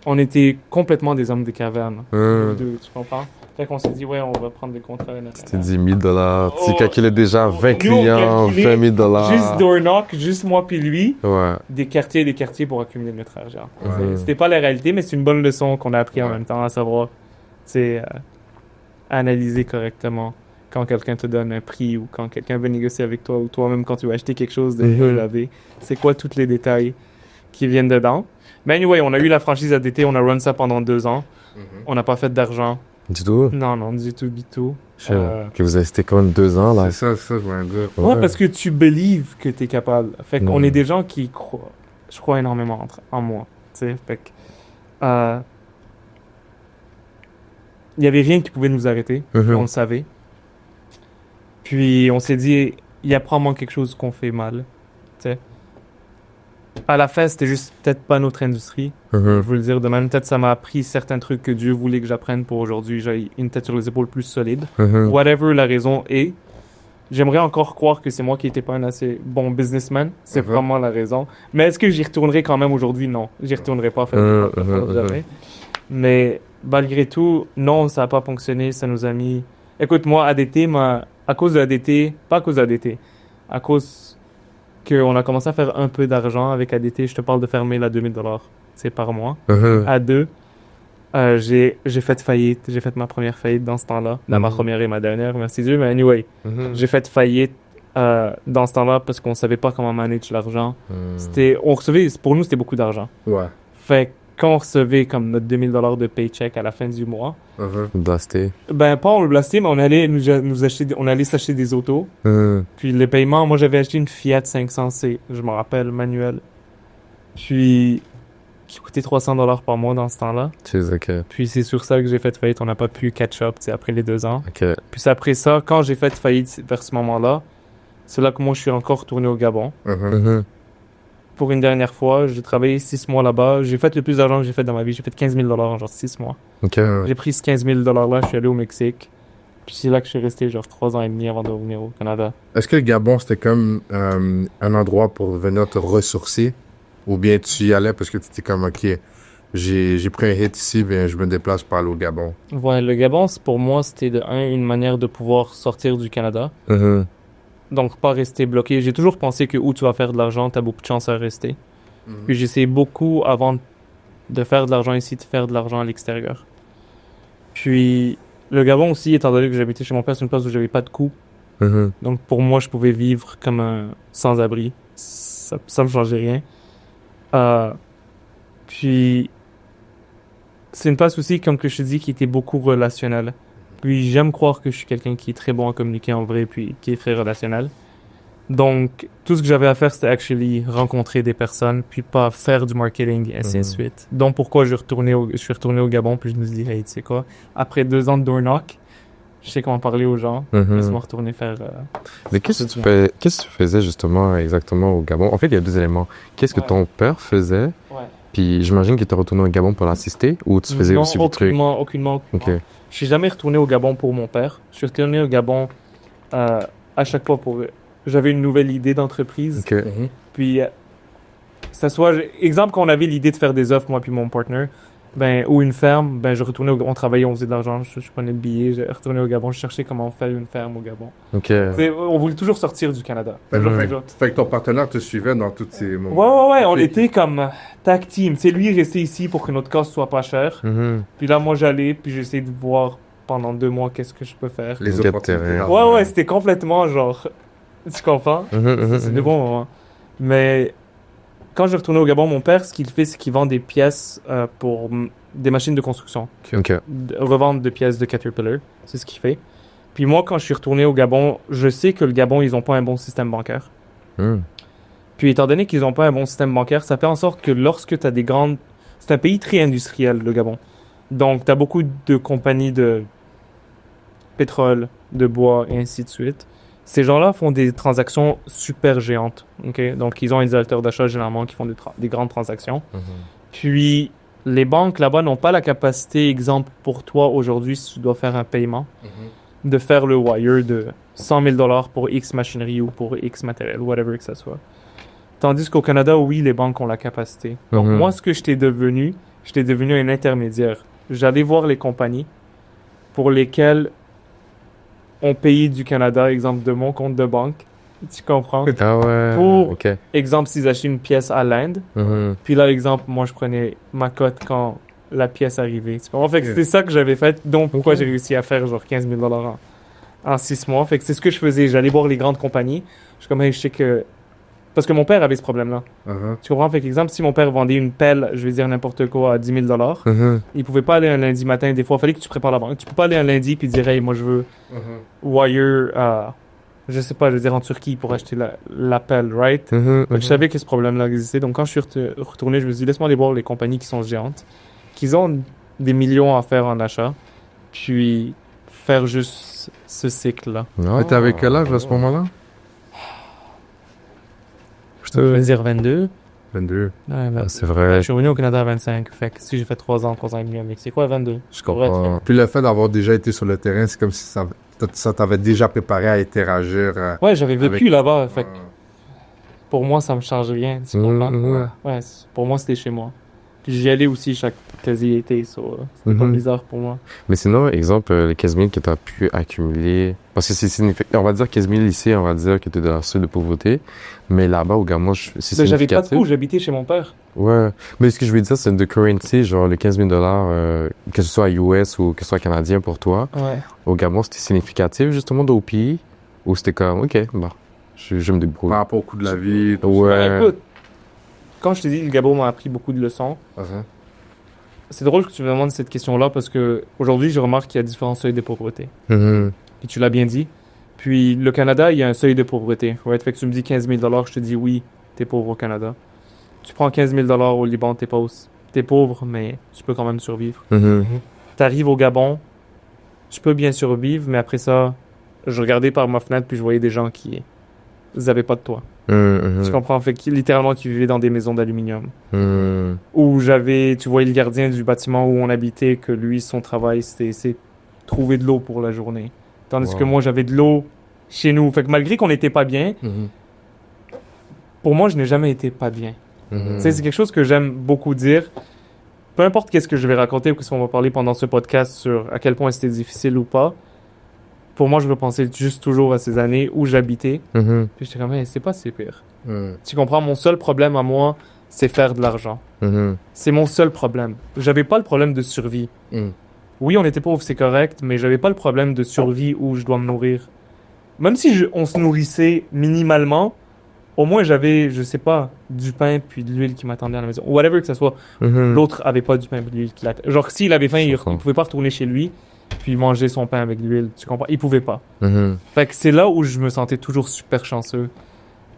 on était complètement des hommes de caverne. Tu comprends? Fait qu'on s'est dit, ouais, on va prendre des contrats. Tu t'es dit 1 000 $. Tu calculais déjà 20 clients, 20 000 $. Juste door knock, juste moi puis lui. Ouais. Des quartiers pour accumuler notre argent. C'était pas la réalité, mais c'est une bonne leçon qu'on a appris en même temps à savoir, analyser correctement quand quelqu'un te donne un prix ou quand quelqu'un veut négocier avec toi ou toi-même quand tu veux acheter quelque chose de lavé. C'est quoi tous les détails qui viennent dedans. Mais anyway, on a eu la franchise ADT, on a run ça pendant 2 ans. On n'a pas fait d'argent. Du tout? Non, du tout. Que vous avez resté quand même 2 ans, là. C'est ça, je vois un gars. Ouais, parce que tu believes que t'es capable. Fait qu'on est des gens qui croient. Je crois énormément en moi. Tu sais, fait que... il y avait rien qui pouvait nous arrêter. On le savait. Puis on s'est dit, il y a probablement quelque chose qu'on fait mal. Tu sais. À la fin, c'était juste peut-être pas notre industrie. Je veux le dire de même. Peut-être ça m'a appris certains trucs que Dieu voulait que j'apprenne pour aujourd'hui. J'ai une tête sur les épaules plus solide. Whatever la raison est, j'aimerais encore croire que c'est moi qui n'étais pas un assez bon businessman. C'est vraiment la raison. Mais est-ce que j'y retournerai quand même aujourd'hui? Non. J'y retournerai pas. Jamais. Mais malgré tout, non, ça n'a pas fonctionné. Ça nous a mis... Écoute, moi, ADT, à cause de ADT, pas à cause de ADT, à cause qu'on a commencé à faire un peu d'argent avec ADT. Je te parle de fermer la $2000, c'est par mois. À deux, j'ai fait faillite. J'ai fait ma première faillite dans ce temps-là. Ma première et ma dernière, merci Dieu. Mais anyway, j'ai fait faillite dans ce temps-là parce qu'on savait pas comment manager l'argent. Pour nous, c'était beaucoup d'argent. Ouais. Fait que quand on recevait comme notre $2000 de paycheck à la fin du mois, Blasté. ben pas on le blastait, mais on allait on allait s'acheter des autos. Puis le paiement, moi j'avais acheté une Fiat 500C, je me rappelle, manuel. Puis qui coûtait $300 par mois dans ce temps-là. OK. Puis c'est sur ça que j'ai fait faillite. On n'a pas pu catch up, tu sais, après les 2 ans. OK. Puis c'est après ça, quand j'ai fait faillite vers ce moment-là, c'est là que moi je suis encore retourné au Gabon. Pour une dernière fois, j'ai travaillé 6 mois là-bas. J'ai fait le plus d'argent que j'ai fait dans ma vie. J'ai fait $15 000 en genre 6 mois. OK. J'ai pris ce $15 000 là, je suis allé au Mexique. Puis c'est là que je suis resté genre 3 ans et demi avant de revenir au Canada. Est-ce que le Gabon, c'était comme un endroit pour venir te ressourcer? Ou bien tu y allais parce que tu étais comme, OK, j'ai pris un hit ici, bien je me déplace pour aller au Gabon. Ouais, le Gabon, pour moi, c'était une manière de pouvoir sortir du Canada. Donc, pas rester bloqué. J'ai toujours pensé que où tu vas faire de l'argent, tu as beaucoup de chances à rester. Puis j'essaie beaucoup, avant de faire de l'argent ici, de faire de l'argent à l'extérieur. Puis, le Gabon aussi, étant donné que j'habitais chez mon père, c'est une place où j'avais pas de coûts. Donc, pour moi, je pouvais vivre comme un sans-abri. Ça me changeait rien. Puis, c'est une place aussi, comme que je te dis, qui était beaucoup relationnelle. Puis j'aime croire que je suis quelqu'un qui est très bon à communiquer en vrai, puis qui est très relationnel. Donc, tout ce que j'avais à faire, c'était actually rencontrer des personnes, puis pas faire du marketing, et ainsi de suite. Donc, pourquoi je suis retourné au Gabon, puis je me suis dit, hey, tu sais quoi, après 2 ans de door knock, je sais comment parler aux gens, laisse-moi retourner faire... Mais qu'est-ce que tu faisais justement exactement au Gabon? En fait, il y a 2 éléments. Qu'est-ce que ton père faisait? Puis j'imagine qu'il était retourné au Gabon pour l'assister, ou tu faisais aussi des trucs? Aucunement. Okay. Je suis jamais retourné au Gabon pour mon père. Je suis retourné au Gabon à chaque fois pour... J'avais une nouvelle idée d'entreprise. Okay. Puis, ça soit... Exemple, quand on avait l'idée de faire des offres, moi puis mon partner, ou une ferme, je retournais au Gabon, on travaillait, on faisait de l'argent, je prenais le billet, je retournais au Gabon, je cherchais comment faire une ferme au Gabon. On voulait toujours sortir du Canada. Fait que ton partenaire te suivait dans tous ces moments. Ouais, on était comme tag team. C'est lui resté ici pour que notre cost soit pas cher. Puis là, moi, j'allais, puis j'essayais de voir pendant 2 mois qu'est-ce que je peux faire. Les opportunités. Ouais, c'était complètement genre... Tu comprends? C'est des bons moments. Mais... Quand je retournais au Gabon, mon père, ce qu'il fait, c'est qu'il vend des pièces pour des machines de construction. Revendre des pièces de Caterpillar. C'est ce qu'il fait. Puis moi, quand je suis retourné au Gabon, je sais que le Gabon, ils n'ont pas un bon système bancaire. Puis étant donné qu'ils n'ont pas un bon système bancaire, ça fait en sorte que lorsque tu as des grandes... C'est un pays très industriel, le Gabon. Donc, tu as beaucoup de compagnies de pétrole, de bois, et ainsi de suite. Ces gens-là font des transactions super géantes. Donc, ils ont un directeur d'achat généralement qui font des grandes transactions. Puis, les banques là-bas n'ont pas la capacité, exemple pour toi aujourd'hui, si tu dois faire un paiement, de faire le wire de $100 000 pour X machinerie ou pour X matériel, whatever que ça soit. Tandis qu'au Canada, oui, les banques ont la capacité. Donc, moi, ce que j'étais devenu un intermédiaire. J'allais voir les compagnies pour lesquelles on payait du Canada, exemple de mon compte de banque. Tu comprends? Ah ouais. Pour exemple, s'ils achetaient une pièce à l'Inde, puis là, exemple, moi, je prenais ma cote quand la pièce arrivait. Tu comprends? Fait que c'était ça que j'avais fait. Donc, pourquoi j'ai réussi à faire genre $15 000 en 6 mois. Fait que c'est ce que je faisais. J'allais voir les grandes compagnies. Je suis comme, hey, je sais que... Parce que mon père avait ce problème-là. Tu comprends? Fait qu'exemple, si mon père vendait une pelle, je vais dire n'importe quoi, à $10 000, il pouvait pas aller un lundi matin. Des fois, il fallait que tu prépares la banque. Tu peux pas aller un lundi puis dire, hey, moi, je veux wire, je sais pas, je veux dire en Turquie pour acheter la pelle, right? Je savais que ce problème-là existait. Donc, quand je suis retourné, je me suis dit, laisse-moi aller voir les compagnies qui sont géantes, qui ont des millions à faire en achat, puis faire juste ce cycle-là. Mais t'avais quel âge à ce moment-là? Je veux dire 22. 22. Ouais, c'est vrai. Je suis revenu au Canada à 25. Fait que si j'ai fait 3 ans et demi avec, c'est quoi 22? Je comprends. Puis le fait d'avoir déjà été sur le terrain, c'est comme si ça t'avait déjà préparé à interagir. Ouais, j'avais vécu là-bas. Fait que pour moi, ça me change rien. Tu comprends? Ouais, pour moi, c'était chez moi. Puis j'y allais aussi chaque quasi-été, ça. C'était pas Mhm. bizarre pour moi. Mais sinon, exemple, les 15 000 que tu as pu accumuler, parce que c'est significatif, on va dire 15 000 ici, on va dire que tu es dans le seuil de pauvreté, mais là-bas, au Gabon, c'est Ben, j'avais pas de significatif. coût, j'habitais chez mon père. Ouais, mais ce que je veux dire, c'est de currency, genre les 15 000 que ce soit à US ou que ce soit canadien pour toi, Ouais. au Gabon, c'était significatif justement au pays, ou c'était comme, ok, bah, je me débrouille. Par rapport au coût de la vie, tout Ouais. Ben, écoute, quand je t'ai dit, le Gabon m'a appris beaucoup de leçons. ça. Uh-huh. C'est drôle que tu me demandes cette question-là parce que aujourd'hui, je remarque qu'il y a différents seuils de pauvreté. Mhm. Et tu l'as bien dit. Puis le Canada, il y a un seuil de pauvreté. Ouais, fait que tu me dis 15 000 $, je te dis oui, t'es pauvre au Canada. Tu prends 15 000 $ au Liban, t'es pauvre, mais tu peux quand même survivre. Mhm. T'arrives au Gabon, je peux bien survivre, mais après ça, je regardais par ma fenêtre puis je voyais des gens qui n'avaient pas de toit. Mhm. Tu comprends? Fait que littéralement, tu vivais dans des maisons d'aluminium. Mhm. Où tu voyais le gardien du bâtiment où on habitait, que lui, son travail, c'est trouver de l'eau pour la journée. Tandis Wow. que moi, j'avais de l'eau chez nous. Fait que malgré qu'on n'était pas bien, Mhm. pour moi, je n'ai jamais été pas bien. Mhm. Tu sais, c'est quelque chose que j'aime beaucoup dire. Peu importe qu'est-ce que je vais raconter ou qu'est-ce qu'on va parler pendant ce podcast sur à quel point c'était difficile ou pas, pour moi, je veux penser juste toujours à ces années où j'habitais. Mhm. Puis j'étais comme, hey, c'est pas si pire. Mhm. Tu comprends? Mon seul problème à moi, c'est faire de l'argent. Mhm. C'est mon seul problème. J'avais pas le problème de survie. Mhm. Oui, on était pauvres, c'est correct, mais j'avais pas le problème de survie où je dois me nourrir. Même si on se nourrissait minimalement, au moins j'avais, je sais pas, du pain puis de l'huile qui m'attendait à la maison. Whatever que ce soit. Mhm. L'autre avait pas du pain puis de l'huile qui l'attendait. Genre, s'il avait faim, Je il comprends. pouvait pas retourner chez lui puis manger son pain avec l'huile. Tu comprends? Il pouvait pas. Mhm. Fait que c'est là où je me sentais toujours super chanceux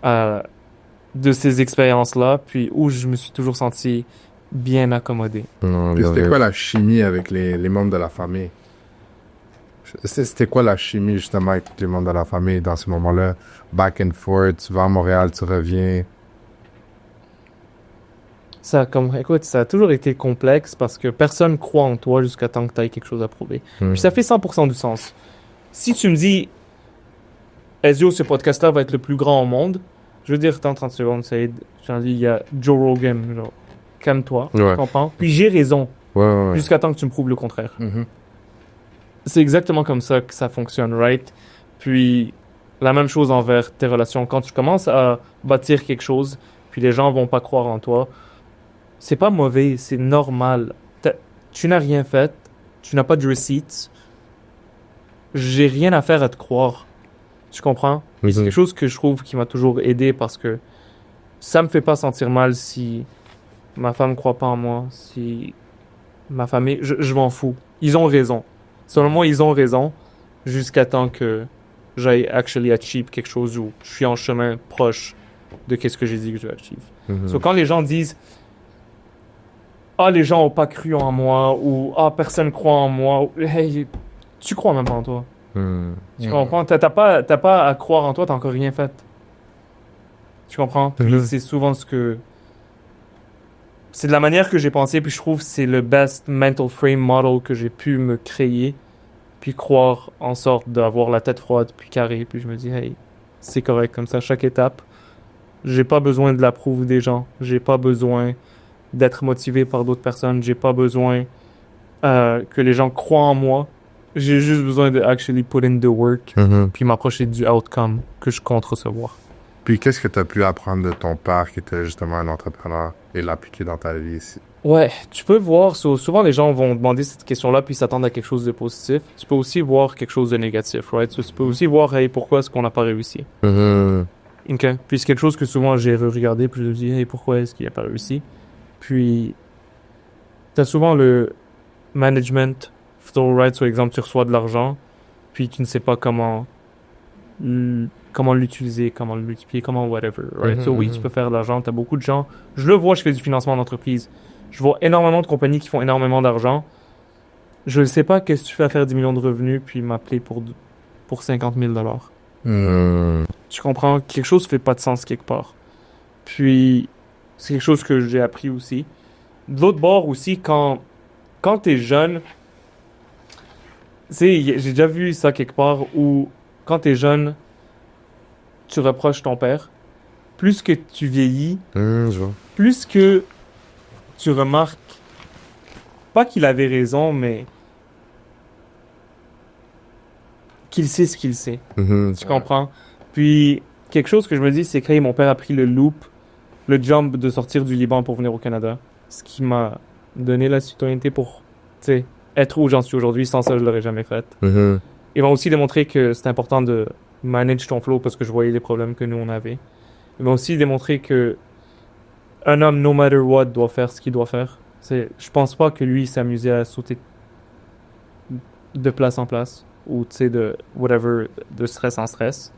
de ces expériences-là, puis où je me suis toujours senti bien accommodé. Non, Puis bien c'était vu. quoi la chimie avec les membres de la famille? C'était quoi la chimie justement avec les membres de la famille dans ce moment-là? Back and forth, tu vas à Montréal, tu reviens. Écoute, ça a toujours été complexe parce que personne croit en toi jusqu'à temps que tu aies quelque chose à prouver. Mhm. Puis ça fait 100% du sens. Si tu me dis, Ezio, ce podcast-là va être le plus grand au monde, je veux dire, attends 30 secondes, Saïd. J'en dis, il y a Joe Rogan, genre, calme-toi, Ouais. tu comprends? Puis j'ai raison, Ouais, ouais, ouais. jusqu'à temps que tu me prouves le contraire. Mhm. C'est exactement comme ça que ça fonctionne, right? Puis la même chose envers tes relations. Quand tu commences à bâtir quelque chose, puis les gens vont pas croire en toi, c'est pas mauvais, c'est normal. Tu n'as rien fait, tu n'as pas de receipts. J'ai rien à faire à te croire. Tu comprends? Et c'est Mhm. quelque chose que je trouve qui m'a toujours aidé parce que ça me fait pas sentir mal si ma femme croit pas en moi, si ma famille, je m'en fous. Ils ont raison. Selon moi, ils ont raison jusqu'à temps que j'aille actually achieve quelque chose où je suis en chemin proche de qu'est-ce que j'ai dit que je vais achieve. Mhm. So, quand les gens disent ah, les gens ont pas cru en moi ou ah, personne croit en moi, hey, tu crois même pas en toi. Mhm. Tu comprends? T'as pas à croire en toi, t'as encore rien fait. Tu comprends? Puis Mhm. c'est souvent c'est de la manière que j'ai pensé, puis je trouve que c'est le best mental frame model que j'ai pu me créer, puis croire en sorte d'avoir la tête froide, puis carré, puis je me dis, hey, c'est correct comme ça, chaque étape. J'ai pas besoin de l'approuve des gens, j'ai pas besoin d'être motivé par d'autres personnes, j'ai pas besoin que les gens croient en moi. J'ai juste besoin de actually put in the work, Mhm. puis m'approcher du outcome que je compte recevoir. Puis qu'est-ce que tu as pu apprendre de ton père qui était justement un entrepreneur et l'appliquer dans ta vie ici? Ouais, tu peux voir, souvent les gens vont demander cette question-là puis s'attendent à quelque chose de positif. Tu peux aussi voir quelque chose de négatif, right? So, tu peux aussi voir, hey, pourquoi est-ce qu'on n'a pas réussi? Mhm. OK. Puis c'est quelque chose que souvent j'ai regardé puis je me dis, hey, pourquoi est-ce qu'il n'a pas réussi? Puis, t'as souvent le management flow, right? Sur exemple, tu reçois de l'argent puis tu ne sais pas comment l'utiliser, comment le multiplier, comment whatever, right? Mhm, So oui, mhm. tu peux faire de l'argent, t'as beaucoup de gens. Je le vois, je fais du financement d'entreprise. Je vois énormément de compagnies qui font énormément d'argent. Je ne sais pas qu'est-ce que tu fais à faire 10 millions de revenus puis m'appeler pour 50 000 $. Mhm. Tu comprends? Quelque chose fait pas de sens quelque part. Puis, c'est quelque chose que j'ai appris aussi. De l'autre bord aussi, quand t'es jeune, tu sais, j'ai déjà vu ça quelque part où quand t'es jeune, tu reproches ton père. Plus que tu vieillis, Mhm, je vois. plus que tu remarques, pas qu'il avait raison, mais qu'il sait ce qu'il sait. Tu comprends? Puis, quelque chose que je me dis, c'est que hey, mon père a pris le le jump de sortir du Liban pour venir au Canada. Ce qui m'a donné la citoyenneté pour, tu sais, être où j'en suis aujourd'hui. Sans ça, je l'aurais jamais fait. Ils m'ont aussi démontré que c'est important de manage ton flow parce que je voyais les problèmes que nous, on avait. Ils m'ont aussi démontré que un homme, no matter what, doit faire ce qu'il doit faire. Je pense pas que lui s'amusait à sauter de place en place ou, tu sais, de whatever, de stress en stress.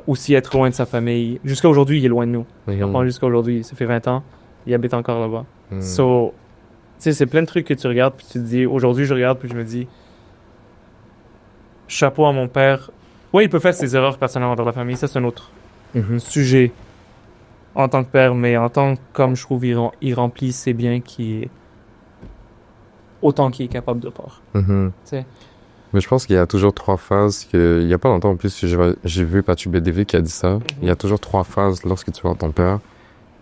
Aussi être loin de sa famille. Jusqu'à aujourd'hui, il est loin de nous. Jusqu'à aujourd'hui, ça fait 20 ans, il habite encore là-bas. So, tu sais, c'est plein de trucs que tu regardes puis tu te dis, aujourd'hui, je regarde puis je me dis, chapeau à mon père. Oui, il peut faire ses erreurs personnellement dans la famille, ça c'est un autre sujet en tant que père, mais en tant que, comme je trouve, il remplit ses biens autant qu'il est capable de part. T'sais. Mais je pense qu'il y a toujours 3 phases. Il y a pas longtemps en plus, j'ai vu Patrick BDV qui a dit ça. Il y a toujours 3 phases lorsque tu vois ton père.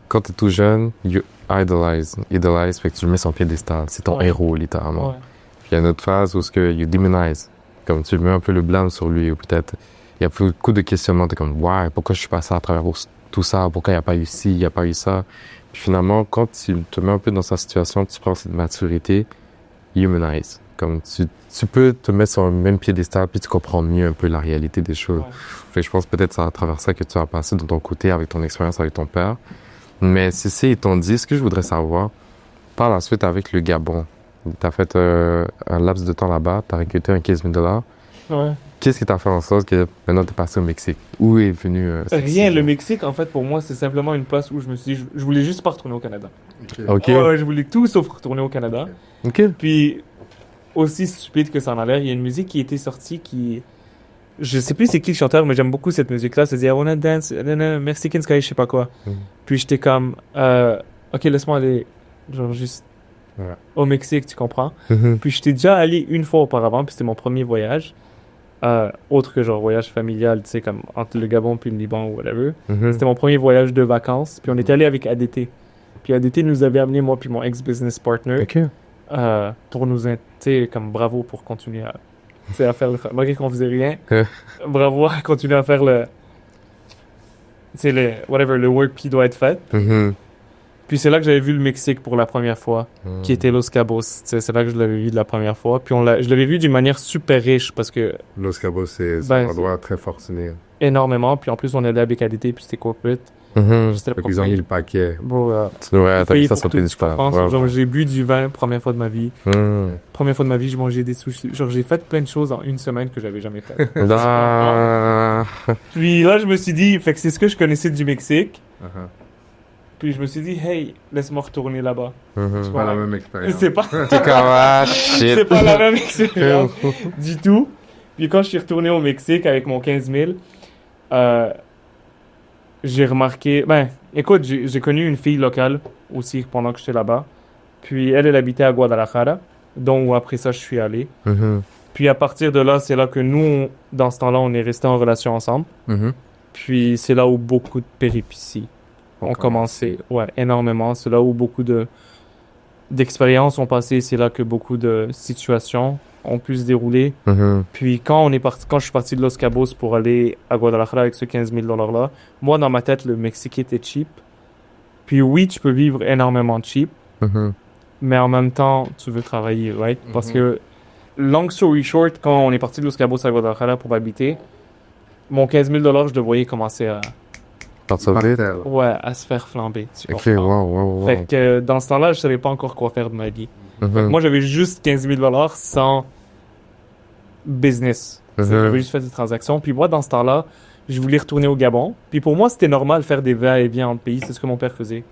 Quand tu es tout jeune, you idolize. Idolize, fait que tu le mets sur un piédestal. C'est ton héros, littéralement. Puis il y a une autre phase où ce que you demonize. Comme tu mets un peu le blâme sur lui, ou peut-être il y a beaucoup de questionnements. T'es comme, ouais, pourquoi je suis passé à travers tout ça? Pourquoi il n'y a pas eu ci, il n'y a pas eu ça? Puis finalement, quand tu te mets un peu dans sa situation, tu prends cette maturité, humanize. Comme tu peux te mettre sur un même piédestal puis tu comprends mieux un peu la réalité des choses. Fait que je pense peut-être c'est à travers ça que tu as passé de ton côté avec ton expérience avec ton père. Mais ceci étant dit, ce que je voudrais savoir, par la suite avec le Gabon, tu as fait un laps de temps là-bas, tu as récolté un 15 000 $. Qu'est-ce qui t'a fait en sorte que maintenant tu es passé au Mexique? Où est venu Rien, le Mexique, en fait, pour moi, c'est simplement une place où je me suis dit, je voulais juste pas retourner au Canada. OK. Ouais, je voulais tout sauf retourner au Canada. OK. Puis, aussi stupide que ça en a l'air, il y a une musique qui était sortie qui... Je sais plus c'est qui le chanteur, mais j'aime beaucoup cette musique-là. Ça dit I wanna dance, Mexican Sky, je sais pas quoi. Puis j'étais comme, ok, laisse-moi aller, genre juste au Mexique, tu comprends? Puis j'étais déjà allé une fois auparavant, puis c'était mon premier voyage. Autre que genre voyage familial, tu sais, comme entre le Gabon puis le Liban ou whatever. C'était mon premier voyage de vacances, puis on était allé avec ADT. Puis ADT nous avait amené, moi puis mon ex-business partner. OK. Pour nous, tu sais, comme bravo pour continuer à faire malgré qu'on faisait rien, bravo à continuer à faire le work qui doit être fait. Puis c'est là que j'avais vu le Mexique pour la première fois, qui était Los Cabos. C'est là que je l'avais vu de la première fois. Puis je l'avais vu d'une manière super riche parce que... Los Cabos, c'est un endroit très fortuné. Énormément. Puis en plus, on allait avec ADT, puis c'était corporate. C'était ils ont mis le paquet. Bro, t'as vu ça sur tes histoires. Genre, j'ai bu du vin, première fois de ma vie. Première fois de ma vie, j'ai mangé des sushis. Genre, j'ai fait plein de choses en une semaine que j'avais jamais fait. Puis là, je me suis dit, fait que c'est ce que je connaissais du Mexique. Puis je me suis dit, hey, laisse-moi retourner là-bas. C'est pas la même expérience. C'est pas... shit. C'est pas la même expérience du tout. Puis quand je suis retourné au Mexique avec mon 15 000, j'ai remarqué... écoute, j'ai connu une fille locale aussi pendant que j'étais là-bas. Puis elle habitait à Guadalajara, donc après ça, je suis allé. Puis à partir de là, c'est là que nous, dans ce temps-là, on est restés en relation ensemble. Puis c'est là où beaucoup de péripéties ont commencé. Ouais, énormément. C'est là où beaucoup d'expériences ont passé. C'est là que beaucoup de situations ont pu se dérouler. Puis quand je suis parti de Los Cabos pour aller à Guadalajara avec ce 15 000 $-là, moi, dans ma tête, le Mexique était cheap. Puis oui, tu peux vivre énormément cheap, mais en même temps, tu veux travailler, right? Parce que, long story short, quand on est parti de Los Cabos à Guadalajara pour habiter, mon 15 000 $, je le voyais commencer à se faire flamber. Ok, wow. Fait que dans ce temps-là, je savais pas encore quoi faire de ma vie. Moi, j'avais juste 15 000 $ sans business. J'avais juste fait des transactions. Puis moi, dans ce temps-là, je voulais retourner au Gabon. Puis pour moi, c'était normal de faire des va-et-vient entre pays. C'est ce que mon père faisait.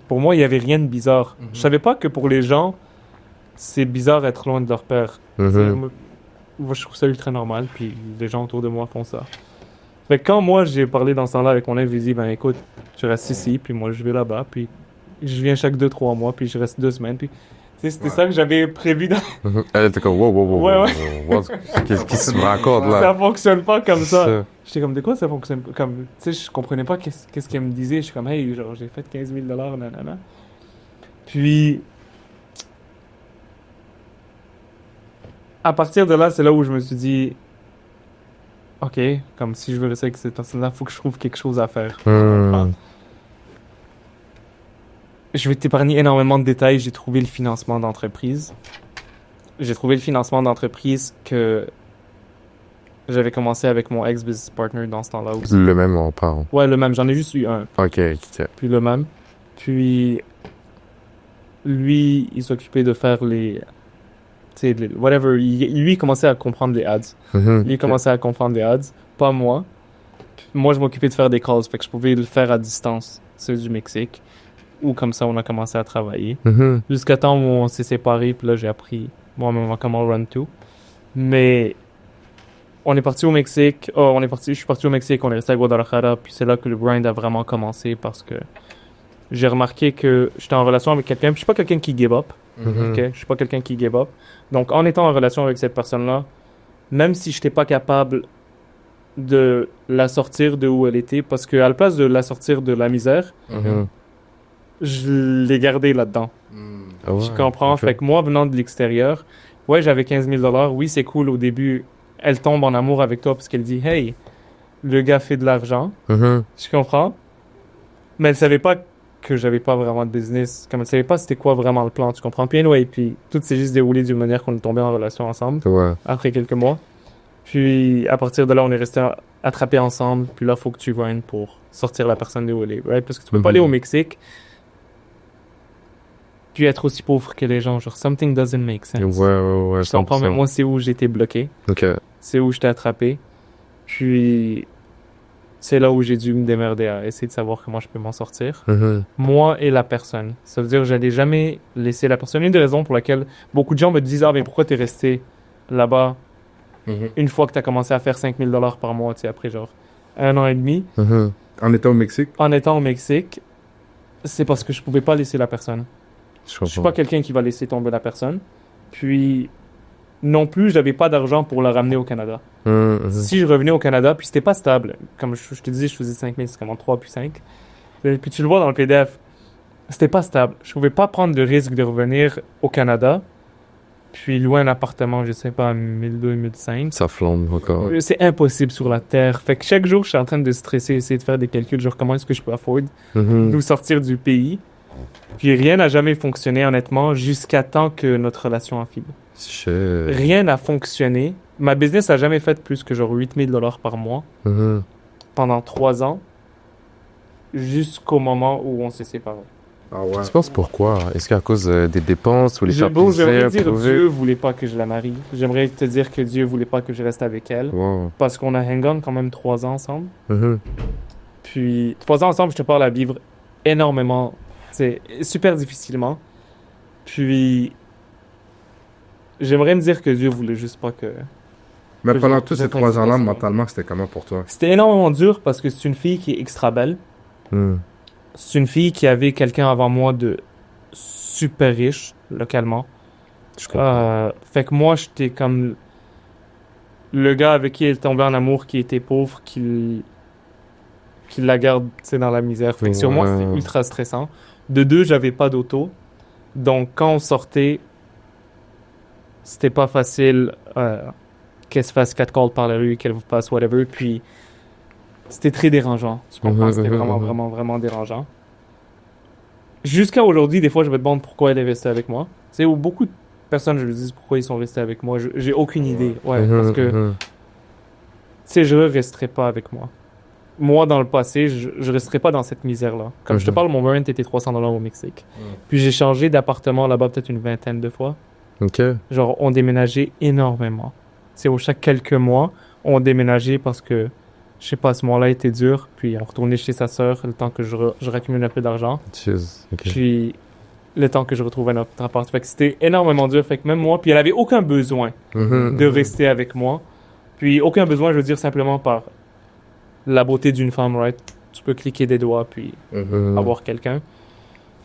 Pour moi, il y avait rien de bizarre. Je savais pas que pour les gens, c'est bizarre d'être loin de leur père. Moi, je trouve ça ultra normal. Puis les gens autour de moi font ça. Fait que quand moi, j'ai parlé dans ce temps-là avec mon élève, j'ai dit, écoute, tu restes ici, puis moi, je vais là-bas, puis je viens chaque 2-3 mois, puis je reste 2 semaines, puis... C'était ça que j'avais prévu dans... Elle était comme, wow. Qu'est-ce qui se raconte, là? Ça fonctionne pas comme ça. J'étais comme, de quoi ça fonctionne comme... Tu sais, je comprenais pas qu'est-ce qu'elle me disait. Je suis comme, hey, genre, j'ai fait 15 000 $, nanana. Puis, à partir de là, c'est là où je me suis dit, OK, comme si je veux rester avec cette personne-là, faut que je trouve quelque chose à faire. Hmm. Je vais t'épargner énormément de détails. J'ai trouvé le financement d'entreprise. J'ai trouvé le financement d'entreprise que j'avais commencé avec mon ex-business partner dans ce temps-là aussi. Le même, on parle. Ouais, le même. J'en ai juste eu un. Ok, ok. Puis le même. Puis lui, il s'occupait de faire les... Tu sais, whatever. Lui, il commençait à comprendre les ads. Mhm. Lui, il commençait à comprendre les ads. Pas moi. Moi, je m'occupais de faire des calls. Fait que je pouvais le faire à distance. C'est du Mexique. Ou comme ça, on a commencé à travailler. Mhm. Jusqu'à temps où on s'est séparés. Puis là, j'ai appris moi-même comment run tout. Mais on est parti au Mexique. Oh, je suis parti au Mexique. On est resté à Guadalajara. Puis c'est là que le grind a vraiment commencé parce que j'ai remarqué que j'étais en relation avec quelqu'un. Puis je suis pas quelqu'un qui give up. Mhm. Ok, je suis pas quelqu'un qui give up. Donc, en étant en relation avec cette personne-là, même si je n'étais pas capable de la sortir de où elle était, parce qu'à la place de la sortir de la misère, Mhm. je l'ai gardée là-dedans. Ah ouais, Je comprends. ok. Fait que moi, venant de l'extérieur, ouais, j'avais 15 000 $. Oui, c'est cool au début. Elle tombe en amour avec toi parce qu'elle dit, hey, le gars fait de l'argent. Mhm. Je comprends. Mais elle savait pas que j'avais pas vraiment de business. Comme elle savait pas c'était quoi vraiment le plan, tu comprends? Puis anyway, puis tout s'est juste déroulé d'une manière qu'on est tombé en relation ensemble Ouais. après quelques mois. Puis à partir de là, on est resté attrapés ensemble. Puis là, faut que tu viennes pour sortir la personne de où elle est, right? Parce que tu peux pas Mhm. aller au Mexique puis être aussi pauvre que les gens. Genre, something doesn't make sense. Ouais, Je comprends, mais 100%. moi, c'est où j'étais bloqué. Ok. C'est où j'étais attrapé. Puis c'est là où j'ai dû me démerder à essayer de savoir comment je peux m'en sortir. Mhm. Moi et la personne. Ça veut dire que j'allais jamais laisser la personne. Une des raisons pour laquelle beaucoup de gens me disent, ah, mais pourquoi t'es resté là-bas Mhm. une fois que t'as commencé à faire 5 000 $ par mois, tu sais, après genre 1 an et demi, Mhm. En étant au Mexique? en étant au Mexique, c'est parce que je pouvais pas laisser la personne. Je Je suis comprends. pas quelqu'un qui va laisser tomber la personne. Puis, non plus, j'avais pas d'argent pour la ramener au Canada. Mhm. Si je revenais au Canada, puis c'était pas stable. Comme je te disais, je faisais 5 000, c'est comme en 3 puis 5. Et puis tu le vois dans le PDF, c'était pas stable. Je pouvais pas prendre le risque de revenir au Canada, puis louer un appartement, je sais pas, à 1200, 1500. Ça flambe encore. C'est impossible sur la Terre. Fait que chaque jour, je suis en train de stresser, essayer de faire des calculs, genre comment est-ce que je peux afford Mhm. nous sortir du pays. Puis rien n'a jamais fonctionné, honnêtement, jusqu'à temps que notre relation a fini. Shit. Rien n'a fonctionné. Ma business a jamais fait plus que genre 8 000 $ par mois Mhm. pendant 3 ans, jusqu'au moment où on s'est séparés. Ah ouais. Tu penses pourquoi? Est-ce qu'à cause des dépenses ou les faire Bon, j'aimerais plaisir, dire prouver? Dieu voulait pas que je la marie. J'aimerais te dire que Dieu voulait pas que je reste avec elle. Wow. Parce qu'on a hang-on quand même 3 ans ensemble. Mhm. Puis 3 ans ensemble, je te parle à vivre énormément. C'est super difficilement. Puis j'aimerais me dire que Dieu voulait juste pas que... Mais que pendant je- tous je ces fasse 3 ans-là, ça. mentalement, c'était comment pour toi? C'était énormément dur parce que c'est une fille qui est extra belle. Mhm. C'est une fille qui avait quelqu'un avant moi de super riche, localement. Je comprends. Fait que moi, j'étais comme le gars avec qui elle tombait en amour, qui était pauvre, qui la garde, tu sais, dans la misère. Fait que sur moi, c'était Ouais. ultra stressant. De deux, j'avais pas d'auto. Donc, quand on sortait, c'était pas facile qu'elle se fasse 4 calls par la rue, qu'elle vous passe whatever. Puis, c'était très dérangeant. Tu comprends? C'était vraiment, vraiment, vraiment dérangeant. Jusqu'à aujourd'hui, des fois, je me demande pourquoi elle est restée avec moi. Tu sais, où beaucoup de personnes, je me dis pourquoi ils sont restés avec moi. J'ai aucune idée. Ouais, parce que, tu Mhm. sais, je resterai pas avec moi. Moi, dans le passé, je resterai pas dans cette misère-là. Comme je te Mhm. parle, mon rent était 300 $ au Mexique. Puis j'ai changé d'appartement là-bas peut-être une vingtaine de fois. Ok. Genre, on déménageait énormément. C'est au chaque quelques mois, on déménageait parce que, je sais pas, ce mois-là était dur. Puis on retournait chez sa sœur le temps que je raccumule un peu d'argent. Cheers. Ok. Puis le temps que je retrouve un autre appart. Fait que c'était énormément dur. Fait que même moi, puis elle avait aucun besoin Mhm. de rester avec moi. Puis aucun besoin, je veux dire, simplement par la beauté d'une femme, right? Tu peux cliquer des doigts puis Mhm. avoir quelqu'un.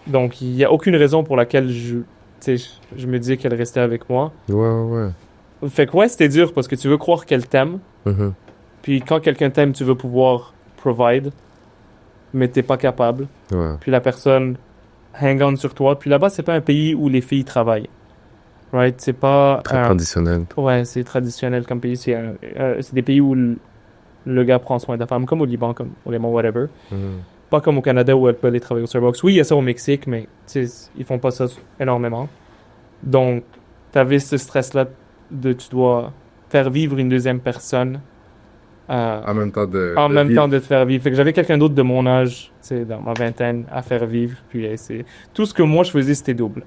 Donc, il n'y a aucune raison pour laquelle tu sais, je me dis qu'elle restait avec moi. Ouais. Fait que ouais, c'était dur parce que tu veux croire qu'elle t'aime. Mhm. Puis quand quelqu'un t'aime, tu veux pouvoir provide, mais t'es pas capable. Ouais. Puis la personne hang on sur toi. Puis là-bas, c'est pas un pays où les filles travaillent. Right? C'est pas... Très traditionnel. Ouais, c'est traditionnel comme pays. C'est des pays où le gars prend soin de la femme, comme au Liban, comme au Liban, whatever. Pas comme au Canada où elle peut aller travailler au Starbucks. Oui, il y a ça au Mexique, mais ils font pas ça énormément. Donc, t'avais ce stress-là de tu dois faire vivre une deuxième personne En même temps de te faire vivre. Fait que j'avais quelqu'un d'autre de mon âge, tu sais, dans ma vingtaine, à faire vivre. Puis tout ce que moi je faisais, c'était double.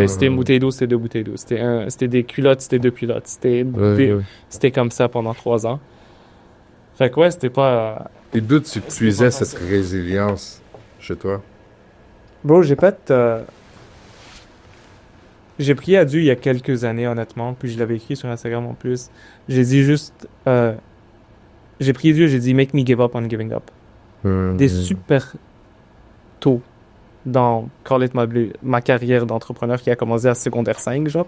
C'était une bouteille d'eau, c'était 2 bouteilles d'eau. C'était des culottes, c'était 2 culottes. C'était comme ça pendant 3 ans. Fait que ouais, c'était pas... Et d'où tu puisais cette résilience chez toi? Bro, j'ai prié à Dieu il y a quelques années, honnêtement, puis je l'avais écrit sur Instagram en plus. J'ai dit juste... j'ai prié Dieu, j'ai dit « Make me give up on giving up ». Des super tôt dans ma carrière d'entrepreneur qui a commencé à secondaire 5, genre.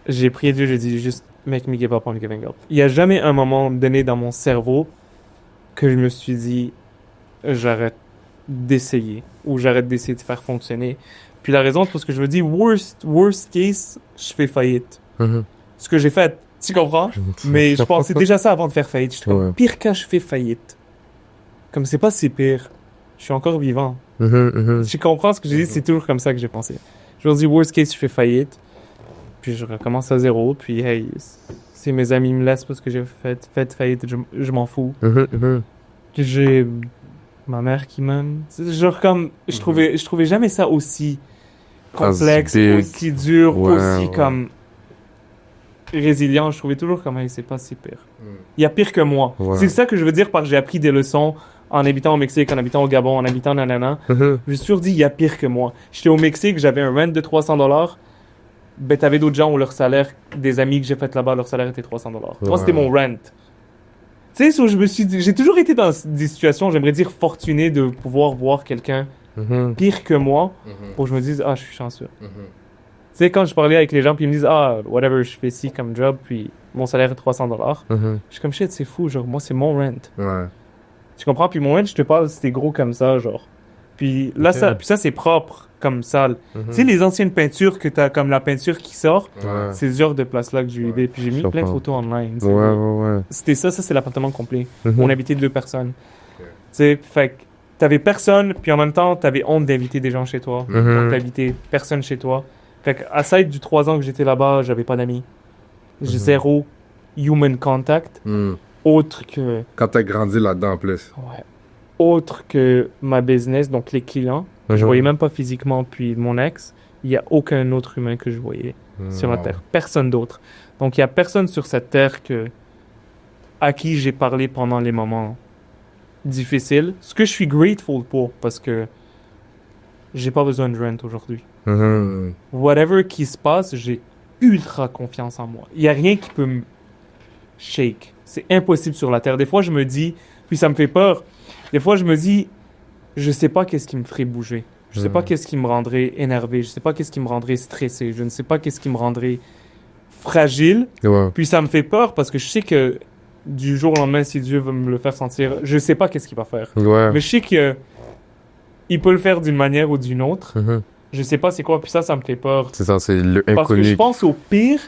J'ai prié Dieu, j'ai dit juste « Make me give up on giving up ». Il n'y a jamais un moment donné dans mon cerveau que je me suis dit « J'arrête d'essayer » ou « J'arrête d'essayer de faire fonctionner ». Puis la raison, c'est parce que je me dis, worst case, je fais faillite. Ce que j'ai fait, tu comprends? Mais je pensais déjà ça avant de faire faillite. Je comme, pire cas, je fais faillite. Comme c'est pas si pire. Je suis encore vivant. Tu comprends ce que j'ai dit? C'est toujours comme ça que j'ai pensé. Je me dis, worst case, je fais faillite. Puis je recommence à zéro. Puis hey, si mes amis me laissent parce que j'ai fait faillite, je m'en fous. J'ai ma mère qui m'aime. Genre comme, je trouvais jamais ça aussi complexe, aussi dur, aussi comme résilient. Je trouvais toujours comme, hey, c'est pas si pire. Il y a pire que moi. C'est ça que je veux dire par j'ai appris des leçons en habitant au Mexique, en habitant au Gabon, en habitant nanana. Je me suis toujours dit, il y a pire que moi. J'étais au Mexique, j'avais un rent de $300. Ben, t'avais d'autres gens où leur salaire, des amis que j'ai fait là-bas, leur salaire était $300. Moi, c'était mon rent. Tu sais, j'ai toujours été dans des situations, j'aimerais dire fortuné de pouvoir voir quelqu'un pire que moi pour que je me dise, ah, je suis chanceux. Tu sais, quand je parlais avec les gens, puis ils me disent, ah, whatever, je fais ci comme job, puis mon salaire est $300. Je suis comme, shit, c'est fou, genre, moi, c'est mon rent. Tu comprends? Puis mon rent, je te parle, c'était gros comme ça, genre. Puis là, ça, c'est propre, comme salle. Tu sais, les anciennes peintures que t'as, comme la peinture qui sort, c'est ce genre de place-là que j'ai eu. Puis j'ai mis plein de photos online. C'était ça, c'est l'appartement complet. On habitait 2 personnes. Tu sais, fait que t'avais personne, puis en même temps, t'avais honte d'inviter des gens chez toi. Donc t'invitais personne chez toi. Fait que, à ça, du 3 ans que j'étais là-bas, j'avais pas d'amis. J'ai zéro human contact. Autre que... Quand t'as grandi là-dedans, en plus. Ouais. Autre que ma business, donc les clients. Je voyais même pas physiquement, puis mon ex, il y a aucun autre humain que je voyais sur la Terre. Personne d'autre. Donc, il y a personne sur cette Terre à qui j'ai parlé pendant les moments difficiles. Ce que je suis grateful pour, parce que j'ai pas besoin de rent aujourd'hui. Whatever qui se passe, j'ai ultra confiance en moi. Il y a rien qui peut me shake. C'est impossible sur la Terre. Des fois, je me dis, puis ça me fait peur. Des fois, je me dis, je sais pas qu'est-ce qui me ferait bouger. Je sais pas qu'est-ce qui me rendrait énervé. Je sais pas qu'est-ce qui me rendrait stressé. Je ne sais pas qu'est-ce qui me rendrait fragile. Puis ça me fait peur parce que je sais que du jour au lendemain, si Dieu veut me le faire sentir, je sais pas qu'est-ce qu'il va faire. Mais je sais que il peut le faire d'une manière ou d'une autre. Je sais pas c'est quoi. Puis ça me fait peur. C'est ça, c'est le inconnu. Parce que je pense au pire.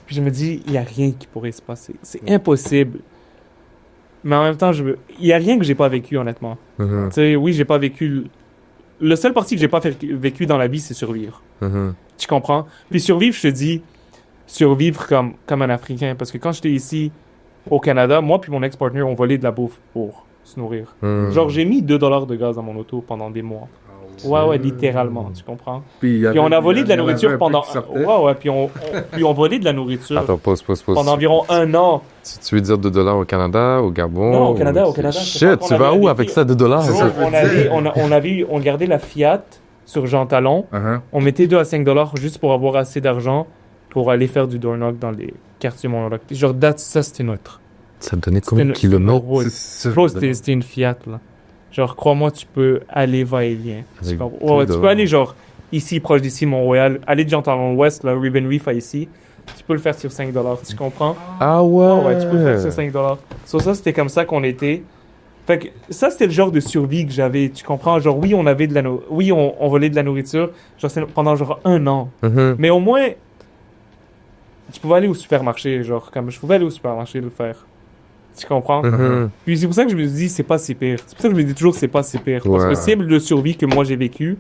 Puis je me dis, il y a rien qui pourrait se passer. C'est impossible. Mais en même temps, il y a rien que j'ai pas vécu, honnêtement. Tu sais, oui, j'ai pas vécu... Le seul parti que j'ai pas vécu dans la vie, c'est survivre. Tu comprends? Puis survivre, je te dis, survivre comme un Africain. Parce que quand j'étais ici, au Canada, moi puis mon ex-partner, on volait de la bouffe pour se nourrir. Genre, j'ai mis $2 de gaz dans mon auto pendant des mois. Ouais, littéralement, tu comprends? Puis on a volé de la nourriture pendant... puis on volait de la nourriture. Attends, pause. Pendant environ 1 an. Tu veux dire $2 au Canada, au Gabon? Non, au Canada. Shit, tu vas où avec ça, $2? On gardait la Fiat sur Jean Talon. On mettait 2 à $5 juste pour avoir assez d'argent pour aller faire du door knock dans les quartiers Mont-Roc. Genre, ça, c'était notre. Ça te donnait combien de kilomètres? C'était une Fiat, là. Genre, crois-moi, tu peux aller va-et-vient. Tu peux aller, genre, ici, proche d'ici, Mont-Royal. Aller de Jean Talon Ouest, là, Ribbon Reef à ici. Tu peux le faire sur $5, tu comprends? Ah ouais? Ouais, tu peux le faire sur $5. Ça, c'était comme ça qu'on était. Fait que ça, c'était le genre de survie que j'avais, tu comprends? Genre, oui, on avait oui, on volait de la nourriture, genre, pendant genre 1 an. Mhm. Mais au moins, tu pouvais aller au supermarché, genre, comme je pouvais aller au supermarché le faire. Tu comprends? Mhm. Puis c'est pour ça que je me dis, c'est pas si pire. C'est pour ça que je me dis toujours, c'est pas si pire. Parce que Ouais. le cible de survie que moi j'ai vécu,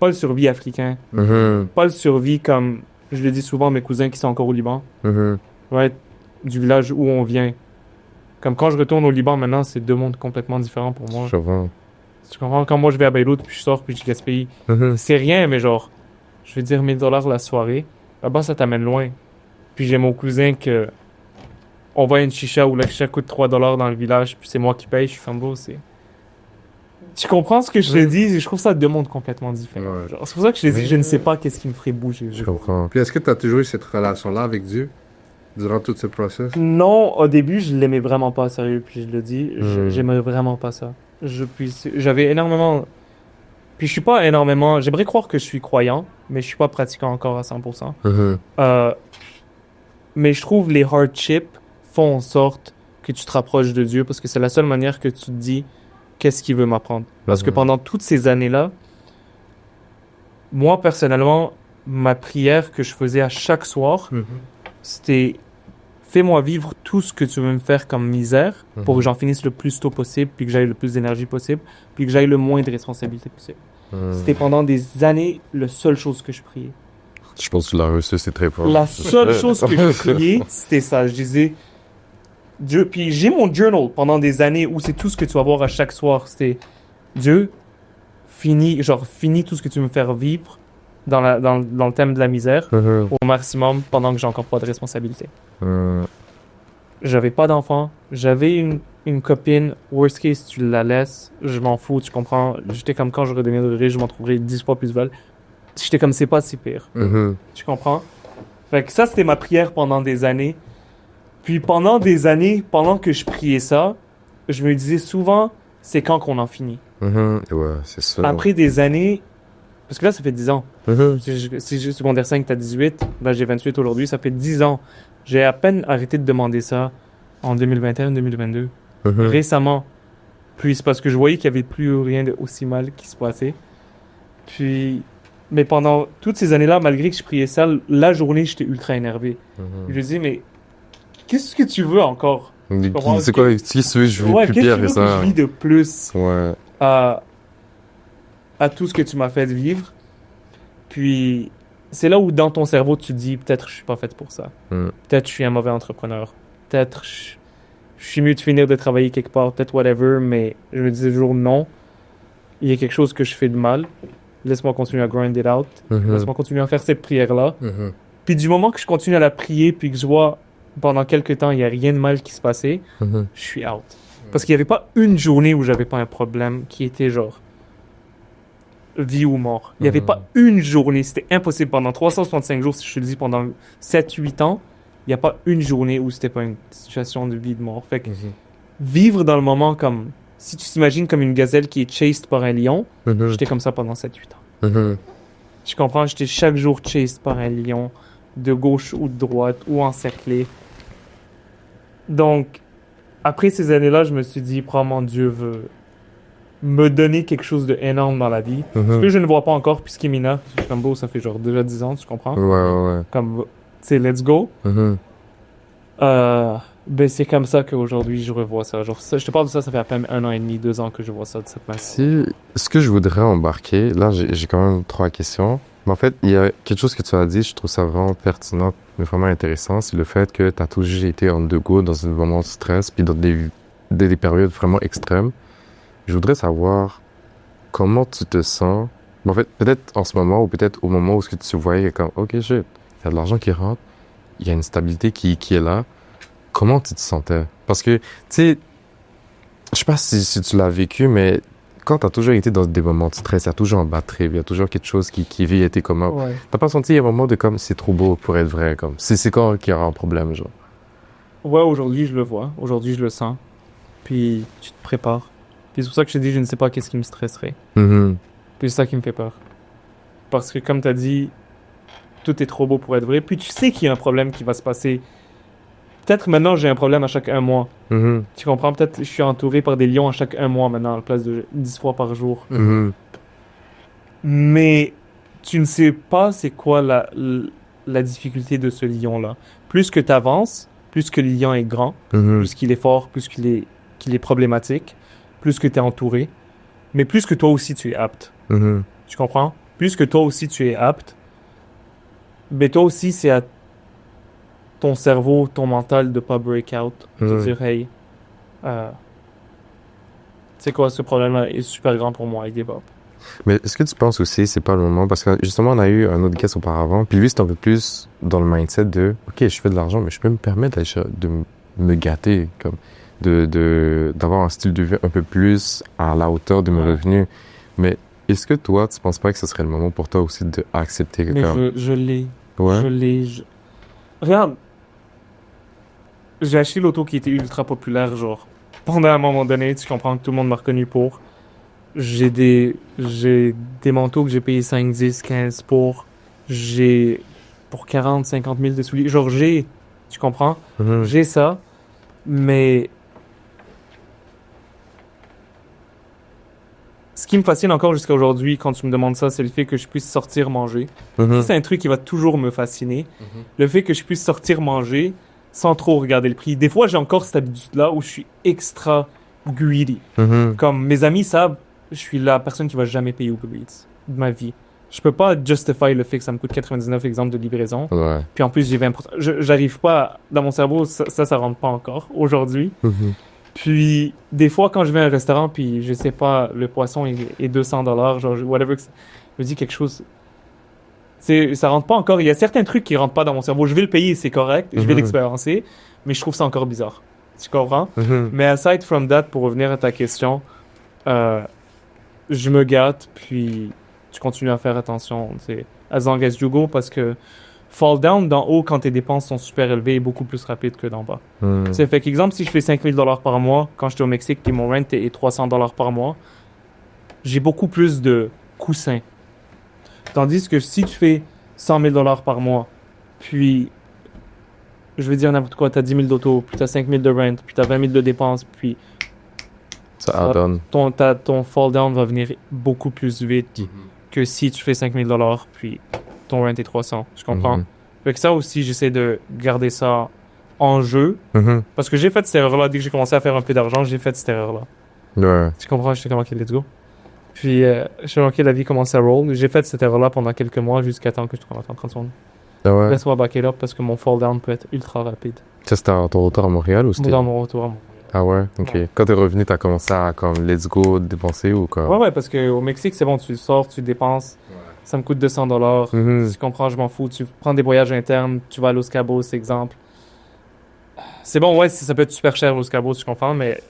pas le survie africain, Mhm. pas le survie comme, je le dis souvent à mes cousins qui sont encore au Liban, Mhm. ouais, du village où on vient. Comme quand je retourne au Liban maintenant, c'est deux mondes complètement différents pour moi. Je vois. Tu comprends? Quand moi je vais à Beyrouth, puis je sors, puis je gaspille, Mhm. c'est rien, mais genre, je vais dire 1000 $ la soirée. Là-bas, ça t'amène loin. Puis j'ai mon cousin que on va à une chicha où la chicha coûte 3 $ dans le village, puis c'est moi qui paye, je suis fambo, c'est... Tu comprends ce que je te dis? Je trouve ça deux mondes complètement différents. Ouais. Genre, c'est pour ça que je te dis, je ne sais pas qu'est-ce qui me ferait bouger. Je comprends. Puis est-ce que tu as toujours eu cette relation-là avec Dieu durant tout ce process? Non, au début, je l'aimais vraiment pas, sérieux, puis je le dis, j'aimais vraiment pas ça. J'avais énormément... Puis je suis pas énormément... J'aimerais croire que je suis croyant, mais je suis pas pratiquant encore à 100%. Mhm. Mais je trouve les hardships font en sorte que tu te rapproches de Dieu parce que c'est la seule manière que tu te dis qu'est-ce qu'il veut m'apprendre. Parce que pendant toutes ces années-là, moi personnellement, ma prière que je faisais à chaque soir, c'était fais-moi vivre tout ce que tu veux me faire comme misère pour que j'en finisse le plus tôt possible, puis que j'aille le plus d'énergie possible, puis que j'aille le moins de responsabilités possible. C'était pendant des années la seule chose que je priais. Je pense que tu l'as reçu, c'est très fort. La seule chose que je priais, c'était ça. Je disais, Dieu, puis j'ai mon journal pendant des années où c'est tout ce que tu vas voir à chaque soir. C'était, Dieu, finis tout ce que tu veux me faire vivre dans le thème de la misère Mhm. au maximum pendant que j'ai encore pas de responsabilité. Mhm. J'avais pas d'enfant, j'avais une copine, worst case, tu la laisses, je m'en fous, tu comprends. J'étais comme quand je redeviendrai riche, je m'en trouverai 10 fois plus belle. J'étais comme c'est pas si pire. Mhm. Tu comprends? Fait que ça, c'était ma prière pendant des années. Puis pendant des années, pendant que je priais ça, je me disais souvent, c'est quand qu'on en finit. Mhm. Ouais, c'est ça. Après des années, parce que là, ça fait 10 ans. Mhm. Si j'ai secondaire 5, t'as 18, ben j'ai 28 aujourd'hui, ça fait 10 ans. J'ai à peine arrêté de demander ça en 2021-2022. Mhm. Récemment. Puis c'est parce que je voyais qu'il y avait plus rien de aussi mal qui se passait. Puis... Mais pendant toutes ces années-là, malgré que je priais ça, la journée, j'étais ultra énervé. Mhm. Je me dis, mais qu'est-ce que tu veux encore? comprends? C'est quoi, qu'est-ce que je veux Ouais, plus qu'est-ce que pire tu que veux ça? que je vis de plus Ouais. à tout ce que tu m'as fait vivre? Puis c'est là où dans ton cerveau, tu te dis, peut-être je suis pas fait pour ça. Mm. Peut-être je suis un mauvais entrepreneur. Peut-être je suis mieux de finir de travailler quelque part. Peut-être whatever, mais je me disais toujours non. Il y a quelque chose que je fais de mal. Laisse-moi continuer à grind it out. Mhm. Laisse-moi continuer à faire cette prière-là. Mhm. Puis du moment que je continue à la prier, puis que je vois pendant quelques temps, il n'y a rien de mal qui se passait, Mhm. je suis out. Parce qu'il n'y avait pas une journée où j'avais pas un problème qui était genre vie ou mort. Il n'y avait pas une journée. C'était impossible. Pendant 365 jours, si je te le dis, pendant 7-8 ans, il n'y a pas une journée où c'était pas une situation de vie ou de mort. Fait que Mhm. vivre dans le moment comme... Si tu t'imagines comme une gazelle qui est chased par un lion, Mhm. j'étais comme ça pendant 7-8 ans. Mhm. Tu comprends? J'étais chaque jour chased par un lion, de gauche ou de droite, ou encerclé. Donc, après ces années-là, je me suis dit, probablement Dieu veut me donner quelque chose d'énorme dans la vie. Ce Mhm. que je ne vois pas encore, puisqu'il est mineur. Je suis comme beau, ça fait genre déjà 10 ans, tu comprends? Ouais, ouais, ouais. Comme, tu sais, let's go. Mhm. Ben, c'est comme ça qu'aujourd'hui, je revois ça. Genre, ça. Je te parle de ça, ça fait à peine 1 an et demi, 2 ans que je vois ça de cette manière. Si, ce que je voudrais embarquer, là, j'ai quand même 3 questions. Mais en fait, il y a quelque chose que tu as dit, je trouve ça vraiment pertinent, mais vraiment intéressant, c'est le fait que tu as toujours été en deux go dans un moment de stress, puis dans des périodes vraiment extrêmes. Je voudrais savoir comment tu te sens. En fait, peut-être en ce moment, ou peut-être au moment où ce que tu voyais comme, OK, shit, il y a de l'argent qui rentre, il y a une stabilité qui est là. Comment tu te sentais? Parce que, tu sais, je sais pas si tu l'as vécu, mais quand tu as toujours été dans des moments de stress, il y a toujours un bad trip, il y a toujours quelque chose qui vit été commun. Ouais. T'as pas senti un moment de comme, c'est trop beau pour être vrai, comme, c'est quand qu'il y aura un problème, genre? Ouais, aujourd'hui, je le vois. Aujourd'hui, je le sens. Puis, tu te prépares. Puis, c'est pour ça que je te dis, je ne sais pas qu'est-ce qui me stresserait. Mhm. Puis, c'est ça qui me fait peur. Parce que, comme tu as dit, tout est trop beau pour être vrai. Puis, tu sais qu'il y a un problème qui va se passer Peut-être maintenant, j'ai un problème à chaque 1 mois. Mhm. Tu comprends? Peut-être je suis entouré par des lions à chaque 1 mois maintenant, à la place de 10 fois par jour. Mhm. Mais tu ne sais pas c'est quoi la difficulté de ce lion-là. Plus que tu avances, plus que le lion est grand, Mhm. plus qu'il est fort, plus qu'il est problématique, plus que tu es entouré, mais plus que toi aussi tu es apte. Mhm. Tu comprends? Plus que toi aussi tu es apte, mais toi aussi c'est à ton cerveau, ton mental de pas break out, de Mhm. dire hey, tu sais quoi, ce problème-là est super grand pour moi, I give up. Mais est-ce que tu penses aussi, c'est pas le moment, parce que justement, on a eu un autre guest auparavant, puis lui, c'est un peu plus dans le mindset de, OK, je fais de l'argent, mais je peux me permettre de me gâter, comme, d'avoir un style de vie un peu plus à la hauteur de mes revenus. Mais est-ce que toi, tu penses pas que ce serait le moment pour toi aussi d'accepter que Mais comme, je l'ai. ouais, Je l'ai. Regarde, j'ai acheté l'auto qui était ultra populaire, genre, pendant un moment donné, tu comprends que tout le monde m'a reconnu pour. J'ai des manteaux que j'ai payé 5, 10, 15 pour. J'ai pour 40, 50 000 de souliers. Genre, tu comprends? Mhm. J'ai ça, mais ce qui me fascine encore jusqu'à aujourd'hui quand tu me demandes ça, c'est le fait que je puisse sortir manger. Mhm. C'est un truc qui va toujours me fasciner. Le fait que je puisse sortir manger sans trop regarder le prix. Des fois, j'ai encore cette habitude-là où je suis extra greedy. Mhm. Comme mes amis savent, je suis la personne qui va jamais payer Uber Eats de ma vie. Je peux pas justify le fait que ça me coûte 99 exemples de livraison. Ouais. Puis en plus, j'ai 20%. J'arrive pas, dans mon cerveau, ça rentre pas encore aujourd'hui. Mhm. Puis des fois, quand je vais à un restaurant, puis je sais pas, le poisson est $200, genre whatever, je me dis quelque chose. Ça rentre pas encore. Il y a certains trucs qui rentrent pas dans mon cerveau. Je vais le payer, c'est correct. Je vais Mhm. l'expériencer, mais je trouve ça encore bizarre. Tu comprends? Mhm. Mais aside from that, pour revenir à ta question, je me gâte, puis tu continues à faire attention. C'est as long as you go, parce que fall down d'en haut quand tes dépenses sont super élevées est beaucoup plus rapide que d'en bas. Mhm. C'est fait qu'exemple, si je fais 5 000 $ par mois quand j'étais au Mexique, puis mon rent est 300 $ par mois, j'ai beaucoup plus de coussins. Tandis que si tu fais 100 000 $ par mois, puis je vais dire n'importe quoi, t'as 10 000 d'auto, puis t'as 5 000 de rent, puis t'as 20 000 de dépenses, puis Ça add-on. ton fall down va venir beaucoup plus vite que si tu fais 5 000 $, puis ton rent est 300. Je comprends? Mhm. Fait que ça aussi, j'essaie de garder ça en jeu, Mhm. parce que j'ai fait cette erreur-là. Dès que j'ai commencé à faire un peu d'argent, j'ai fait cette erreur-là. Ouais. Tu comprends? J'étais comme, OK, let's go. Puis, je suis OK, la vie commence à roll. J'ai fait cette erreur-là pendant quelques mois jusqu'à temps que je commence en 30 secondes. Ah ouais. Laisse-moi back it up parce que mon fall down peut être ultra rapide. Ça, c'était à ton retour à Montréal ou c'était? Dans mon retour à mon... Ah ouais? Ok. Ouais. Quand t'es revenu, t'as commencé à, comme, let's go, dépenser ou quoi? Ouais, parce qu'au Mexique, c'est bon, tu sors, tu dépenses. Ça me coûte 200 $. Mhm. Tu comprends, je m'en fous. Tu prends des voyages internes, tu vas à Los Cabos, exemple. C'est bon, ouais, ça peut être super cher Los Cabos, tu comprends, mais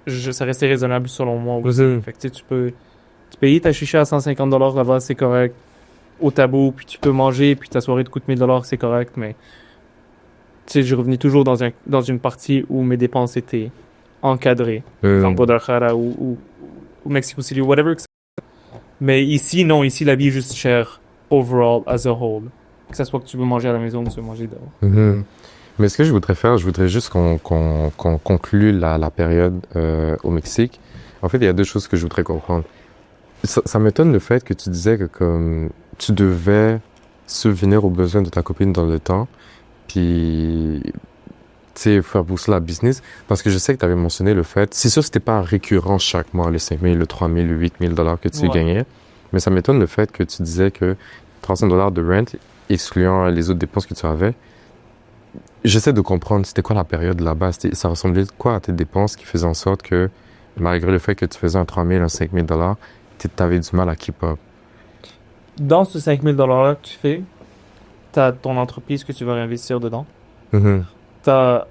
ça restait raisonnable selon moi aussi. Mhm. Fait que tu peux payer ta chicha à 150 $ là-bas, c'est correct. Au tabou, puis tu peux manger, puis ta soirée te coûte 1000 $, c'est correct, mais tu sais, je revenais toujours dans une partie où mes dépenses étaient encadrées. En Guadalajara ou Mexico City, whatever. Mais ici, non, ici, la vie est juste chère, overall, as a whole. Que ce soit que tu veux manger à la maison ou que tu veux manger dehors. Mhm. Mais ce que je voudrais faire, je voudrais juste qu'on conclue la période au Mexique. En fait, il y a deux choses que je voudrais comprendre. Ça m'étonne le fait que tu disais que comme tu devais subvenir aux besoins de ta copine dans le temps, puis tu sais, faire pousser la business, parce que je sais que tu avais mentionné le fait, c'est sûr que c'était pas récurrent chaque mois, les 5 000, le 3 000, le 8 000 $ que tu Ouais. gagnais, mais ça m'étonne le fait que tu disais que 300 $ de rent, excluant les autres dépenses que tu avais. J'essaie de comprendre, c'était quoi la période là-bas, ça ressemblait quoi à tes dépenses qui faisaient en sorte que, malgré le fait que tu faisais un 3 000, un 5 000 $, tu avais du mal à keep up. Dans ce 5 000 $ que tu fais, t'as ton entreprise que tu vas réinvestir dedans. Mhm. T'as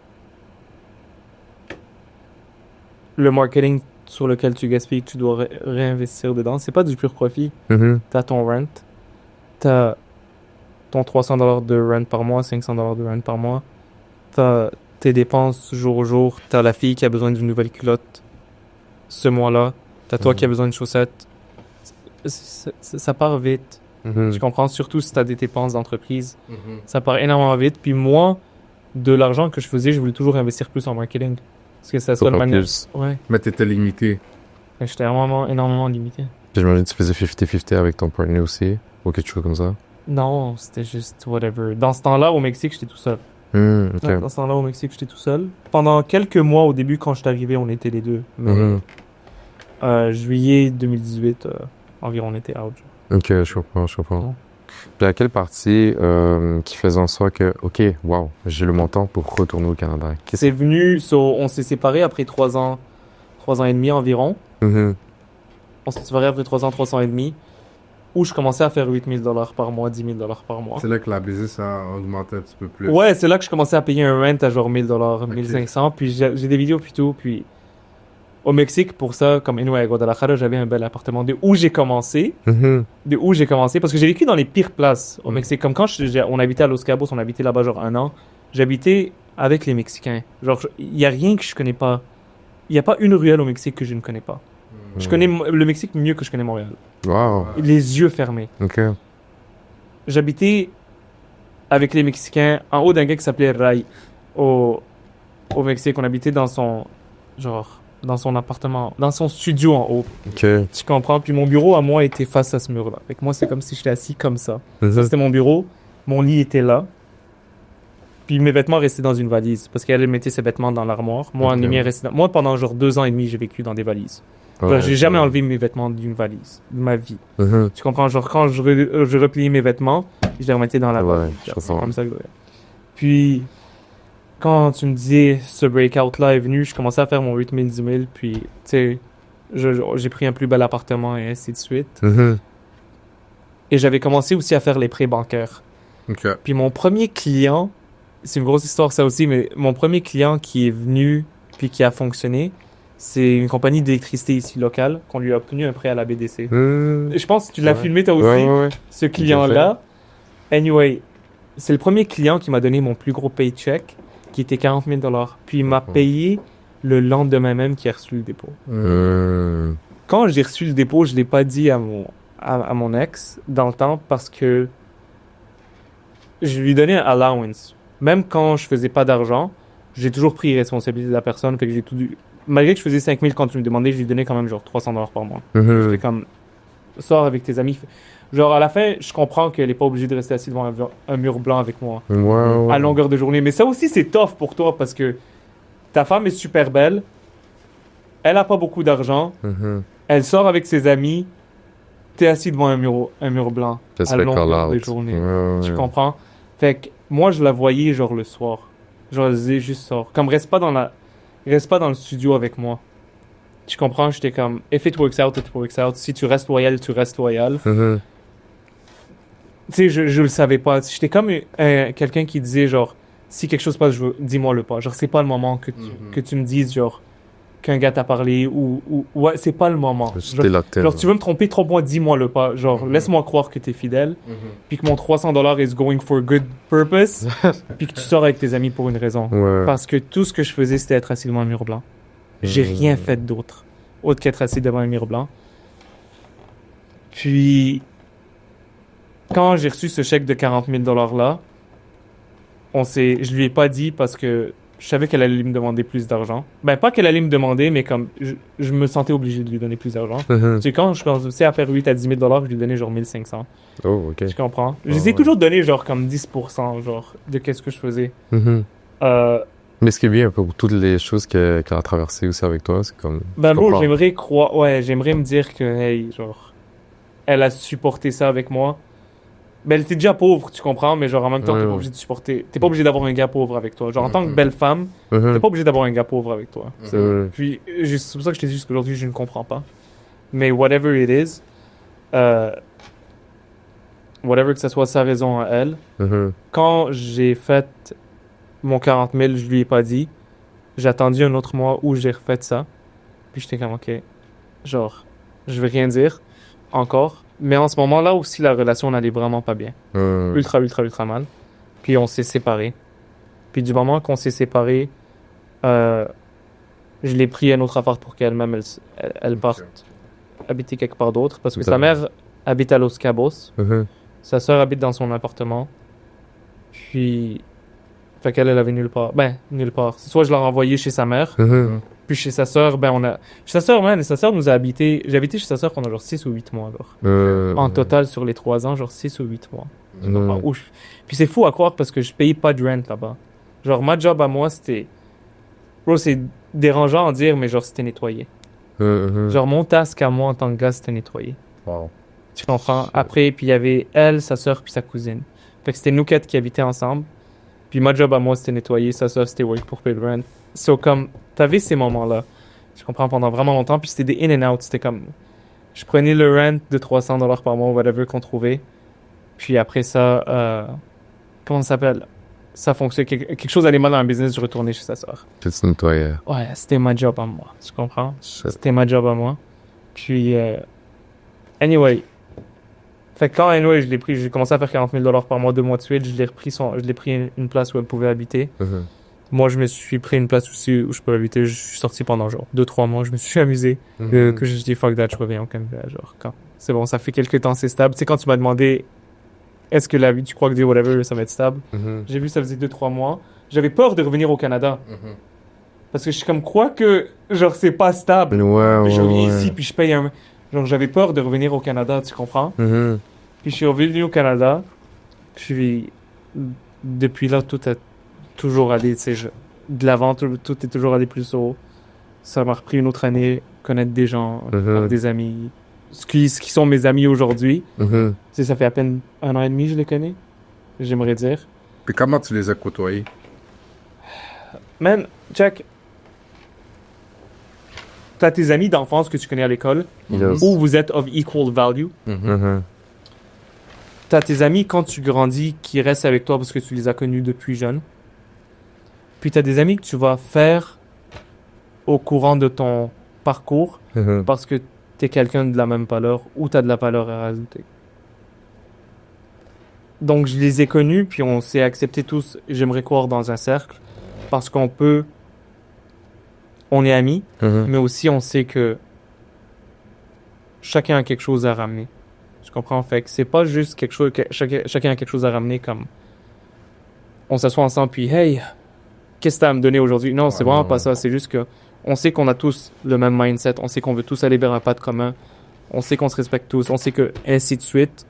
le marketing sur lequel tu gaspilles, que tu dois réinvestir dedans. C'est pas du pur profit. Mhm. T'as ton rent. T'as ton 300 $ de rent par mois, 500 $ de rent par mois. T'as tes dépenses jour au jour. T'as la fille qui a besoin d'une nouvelle culotte ce mois-là. T'as toi qui a besoin de chaussettes. Ça part vite. Mhm. Je comprends, surtout si t'as des dépenses d'entreprise. Ça part énormément vite. Puis moi, de l'argent que je faisais, je voulais toujours investir plus en marketing. Parce que c'est la seule Encore manière. plus. Ouais. Mais t'étais limité. J'étais vraiment énormément limité. Puis j'imagine que tu faisais 50-50 avec ton partner aussi, ou quelque chose comme ça. Non, c'était juste whatever. Dans ce temps-là, au Mexique, j'étais tout seul. Ok. Ouais, dans ce temps-là, au Mexique, j'étais tout seul. Pendant quelques mois, au début, quand je suis arrivé, on était les deux. Mais juillet 2018, environ, on était out. Ok, je comprends. Ouais. Puis à quelle partie qui faisait en sorte que, ok, wow, j'ai le montant pour retourner au Canada? C'est venu, on s'est séparés après 3 ans et demi environ. Mhm. On s'est séparés après 3 ans et demi, où je commençais à faire 8 000 $ par mois, 10 000 $ par mois. C'est là que la business a augmenté un petit peu plus. Ouais, c'est là que je commençais à payer un rent à genre 1000 $, 1500. Puis j'ai des vidéos puis tout. Puis au Mexique, pour ça, comme anyway, à Guadalajara, j'avais un bel appartement de où j'ai commencé. Mhm. De où j'ai commencé. Parce que j'ai vécu dans les pires places au Mexique. Comme quand on habitait à Los Cabos, on habitait là-bas genre 1 an. J'habitais avec les Mexicains. Genre, il y a rien que je connais pas. Il y a pas une ruelle au Mexique que je ne connais pas. Je connais le Mexique mieux que je connais Montréal. Wow. Les yeux fermés. Ok. J'habitais avec les Mexicains en haut d'un gars qui s'appelait Ray au Mexique. On habitait dans son appartement, dans son studio en haut. Ok. Tu comprends? Puis mon bureau à moi était face à ce mur-là. Avec moi, c'est comme si j'étais assis comme ça. Ça, Mhm. c'était mon bureau. Mon lit était là. Puis mes vêtements restaient dans une valise. Parce qu'elle mettait ses vêtements dans l'armoire. Moi, Ok. les miens restaient Moi, pendant genre 2 ans et demi, j'ai vécu dans des valises. Genre, Ouais. j'ai jamais enlevé mes vêtements d'une valise de ma vie. Mhm. Tu comprends? Genre, quand je repliais mes vêtements, je les remettais dans la Ouais, valise. je Genre, comprends. c'est comme ça que je faisais. Puis, quand tu me disais ce breakout-là est venu, je commençais à faire mon 8 000, 10 000. Puis, tu sais, j'ai pris un plus bel appartement et ainsi de suite. Mhm. Et j'avais commencé aussi à faire les prêts bancaires. Ok. Puis mon premier client, c'est une grosse histoire ça aussi, mais mon premier client qui est venu puis qui a fonctionné, c'est une compagnie d'électricité ici locale qu'on lui a obtenu un prêt à la BDC. Mhm. Je pense que tu l'as Ouais. filmé toi aussi, Ouais. ce client-là. Anyway, c'est le premier client qui m'a donné mon plus gros paycheck, qui était 40 000 $. Puis il m'a payé le lendemain même qu'il a reçu le dépôt. Mhm. Quand j'ai reçu le dépôt, je l'ai pas dit à mon ex dans le temps parce que je lui donnais un allowance. Même quand je faisais pas d'argent, j'ai toujours pris responsabilité de la personne. Fait que j'ai tout dû... Malgré que je faisais 5 000 quand tu me demandais, je lui donnais quand même genre 300 $ par mois. Mhm. C'était comme, sors avec tes amis. Genre à la fin, je comprends qu'elle est pas obligée de rester assise devant un mur blanc avec moi Ouais. à longueur de journée. Mais ça aussi, c'est tough pour toi parce que ta femme est super belle. Elle a pas beaucoup d'argent. Mhm. Elle sort avec ses amis. T'es assis devant un mur blanc Ça se à fait longueur call de out. journée. Ouais. Tu comprends? Fait que moi, je la voyais genre le soir. Genre, je disais juste sors. Comme reste pas dans le studio avec moi. Tu comprends? J'étais comme, if it works out, it works out. Si tu restes loyal, tu restes loyal. Mhm. Tu sais, je le savais pas. J'étais comme quelqu'un qui disait genre, si quelque chose passe, dis-moi le pas. Genre, c'est pas le moment que tu me dises genre, qu'un gars t'a parlé ou ouais, c'est pas le moment. C'était la tête. Genre, tu veux me tromper, trompe-moi, dis-moi le pas. Genre, laisse-moi croire que t'es fidèle, puis que mon 300 $ is going for good purpose, puis que tu sors avec tes amis pour une raison. Ouais. Parce que tout ce que je faisais, c'était être assis devant un mur blanc. J'ai rien fait d'autre, autre qu'être assis devant un mur blanc. Puis, quand j'ai reçu ce chèque de 40 000 $ là, je lui ai pas dit parce que je savais qu'elle allait me demander plus d'argent. Ben, pas qu'elle allait me demander, mais comme je me sentais obligé de lui donner plus d'argent. Mhm. Tu sais, quand je commençais à faire 8 à 10 000 $, je lui donnais genre 1500. Oh, ok. Tu comprends? Je Ouais, les ai ouais. toujours donné genre comme 10% genre, de qu'est-ce que je faisais. Mhm. Euh, Mais ce qui est bien un peu pour toutes les choses qu'elle a traversées aussi avec toi, c'est comme. ben je bro, comprends. j'aimerais croire... Ouais, j'aimerais me dire que, hey, genre, elle a supporté ça avec moi. Ben, elle était déjà pauvre, tu comprends, mais genre en même temps, Ouais, t'es pas ouais. obligé de supporter... T'es pas obligé d'avoir un gars pauvre avec toi. Genre, en tant que belle femme, Mhm. t'es pas obligé d'avoir un gars pauvre avec toi. C'est vrai. Puis, c'est pour ça que je t'ai dit jusqu'aujourd'hui, je ne comprends pas. Mais whatever it is, whatever que ce soit sa raison à elle, Mhm. quand j'ai fait mon 40 000, je lui ai pas dit. J'ai attendu un autre mois où j'ai refait ça. Puis j'étais comme, OK, genre, je vais rien dire encore. Mais en ce moment-là aussi, la relation n'allait vraiment pas bien. Ultra, ultra, ultra mal. Puis on s'est séparés. Puis du moment qu'on s'est séparés, je l'ai pris un autre appart pour qu'elle-même, elle parte habiter quelque part d'autre. Parce que sa mère habite à Los Cabos. Mhm. Sa sœur habite dans son appartement. Puis, Fait qu'elle avait nulle part. Ben, nulle part. Soit je l'ai renvoyé chez sa mère, puis chez sa sœur, ben on a... Chez sa sœur, man, sa sœur nous a habité... J'ai habité chez sa sœur pendant genre 6 ou 8 mois, alors. En total, sur les 3 ans, genre 6 ou 8 mois. Puis c'est fou à croire parce que je payais pas de rent là-bas. Genre, ma job à moi, c'était... Bro, c'est dérangeant à dire, mais genre, c'était nettoyer. Genre, mon task à moi en tant que gars, c'était nettoyer. Wow. Tu comprends? Après, puis il y avait elle, sa sœur, puis sa cousine. Fait que c'était nous quatre qui habitaient ensemble. Puis ma job à moi, c'était nettoyer. Sa sœur, c'était work pour payer le rent. So, comme, t'avais ces moments-là. Je comprends, pendant vraiment longtemps. Puis c'était des in and out. C'était comme, je prenais le rent de $300 par mois, whatever qu'on trouvait. Puis après ça, comment ça s'appelle? Ça fonctionnait. Quelque chose allait mal dans le business, je retournais chez sa sœur. Petit nettoyeur. Ouais, c'était ma job à moi. Tu comprends? C'était ma job à moi. Puis, anyway. Fait que quand, anyway, je l'ai pris, j'ai commencé à faire $40,000 par mois, 2 mois de suite. Je l'ai pris une place où elle pouvait habiter. Moi, je me suis pris une place aussi où je peux habiter. Je suis sorti pendant genre 2-3 mois. Je me suis amusé. Que je dis fuck that, je reviens au Canada. Genre, quand c'est bon, ça fait quelques temps, c'est stable. Tu sais, quand tu m'as demandé est-ce que la vie, tu crois que whatever, ça va être stable? J'ai vu, ça faisait 2-3 mois. J'avais peur de revenir au Canada. Parce que je suis comme, quoi que, genre, c'est pas stable. Je reviens ici, puis je paye un... Genre, j'avais peur de revenir au Canada, tu comprends? Puis je suis revenu au Canada. Puis, depuis là, tout a toujours allé, tu sais, de l'avant, tout est toujours allé plus haut. Ça m'a repris une autre année, connaître des gens, des amis. Ce qui sont mes amis aujourd'hui. Tu sais, ça fait à peine 1 an et demi, je les connais. J'aimerais dire. Puis comment tu les as côtoyés? Man, check. T'as tes amis d'enfance que tu connais à l'école, où vous êtes of equal value. T'as tes amis quand tu grandis qui restent avec toi parce que tu les as connus depuis jeune. Puis t'as des amis que tu vas faire au courant de ton parcours parce que t'es quelqu'un de la même valeur ou t'as de la valeur à rajouter. Donc je les ai connus, puis on s'est acceptés tous, j'aimerais croire, dans un cercle, parce qu'on est amis, mais aussi on sait que chacun a quelque chose à ramener. Tu comprends? Fait que c'est pas juste quelque chose, chacun a quelque chose à ramener, comme on s'assoit ensemble puis hey, qu'est-ce que t'as à me donner aujourd'hui? Non, c'est vraiment pas ça. C'est juste que on sait qu'on a tous le même mindset, on sait qu'on veut tous aller vers un pas de commun, on sait qu'on se respecte tous, on sait que ainsi de suite.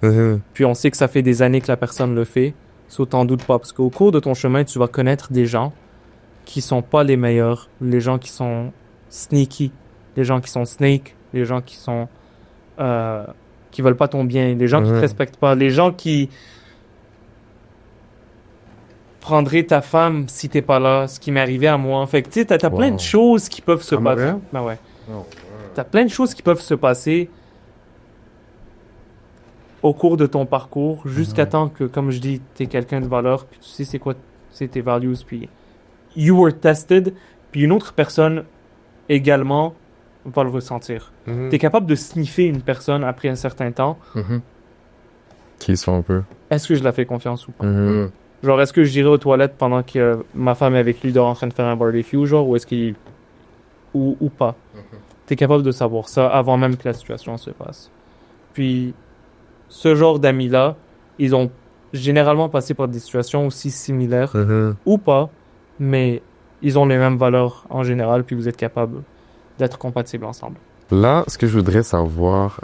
Puis on sait que ça fait des années que la personne le fait. So t'en doute pas, parce qu'au cours de ton chemin, tu vas connaître des gens qui sont pas les meilleurs, les gens qui sont sneaky, les gens qui sont snake, les gens qui sont qui veulent pas ton bien, les gens qui te respectent pas, les gens qui prendraient ta femme si t'es pas là, ce qui m'est arrivé à moi. Fait que tu sais, t'as plein de choses qui peuvent se passer. Ben ouais. T'as plein de choses qui peuvent se passer au cours de ton parcours, jusqu'à temps que, comme je dis, t'es quelqu'un de valeur, puis tu sais c'est quoi, c'est tes values, puis you were tested, puis une autre personne également va le ressentir. T'es capable de sniffer une personne après un certain temps. Qui sont un peu. Est-ce que je la fais confiance ou pas? Genre, est-ce que je dirais aux toilettes pendant que ma femme est avec lui dehors en train de faire un barbecue, genre, ou est-ce qu'il... ou pas? T'es capable de savoir ça avant même que la situation se passe. Puis, ce genre d'amis-là, ils ont généralement passé par des situations aussi similaires, ou pas, mais ils ont les mêmes valeurs en général, puis vous êtes capable d'être compatibles ensemble. Là, ce que je voudrais savoir,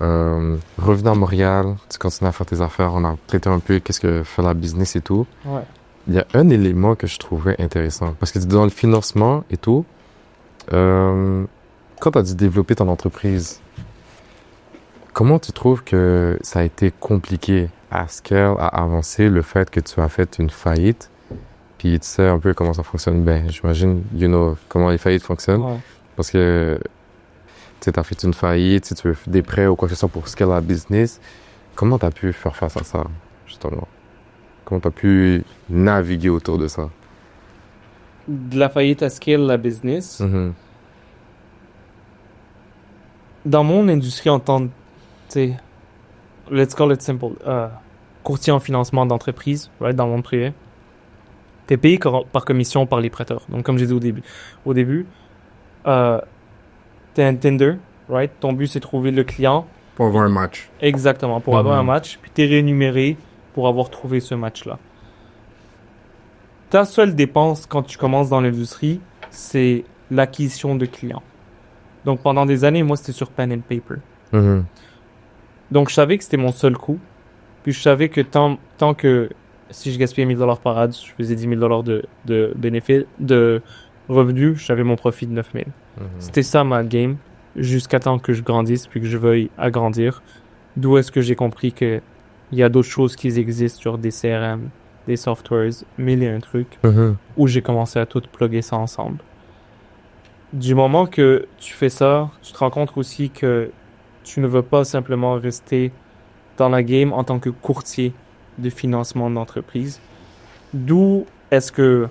revenir à Montréal, tu continues à faire tes affaires, on a traité un peu qu'est-ce que fait la business et tout. Ouais. Il y a un élément que je trouvais intéressant, parce que dans le financement et tout, quand tu as dû développer ton entreprise, comment tu trouves que ça a été compliqué à scale, à avancer, le fait que tu as fait une faillite, puis tu sais un peu comment ça fonctionne? Ben, j'imagine, comment les faillites fonctionnent, parce que tu as fait une faillite, si tu veux des prêts ou quoi que ce soit pour scale la business, comment tu as pu faire face à ça, justement? Comment tu as pu naviguer autour de ça? De la faillite à scale la business. Dans mon industrie en tant que, tu sais, let's call it simple, courtier en financement d'entreprise, right, dans le monde privé, t'es payé par commission par les prêteurs. Donc, comme j'ai dit au début, t'es un Tinder, right? Ton but, c'est de trouver le client. Pour avoir un match. Exactement, pour avoir un match. Puis t'es rémunéré pour avoir trouvé ce match-là. ta seule dépense quand tu commences dans l'industrie, c'est l'acquisition de clients. Donc pendant des années, moi, c'était sur pen and paper. Mhm. Donc je savais que c'était mon seul coût. Puis je savais que tant que si je gaspillais $1,000 par ad, je faisais $10,000 de bénéfices, de revenus, j'avais mon profit de 9,000. C'était ça ma game, jusqu'à temps que je grandisse puis que je veuille agrandir. D'où est-ce que j'ai compris que il y a d'autres choses qui existent sur des CRM, des softwares, mille et un trucs, Mhm. où j'ai commencé à tout plugger ça ensemble. Du moment que tu fais ça, tu te rends compte aussi que tu ne veux pas simplement rester dans la game en tant que courtier de financement d'entreprise. D'où est-ce que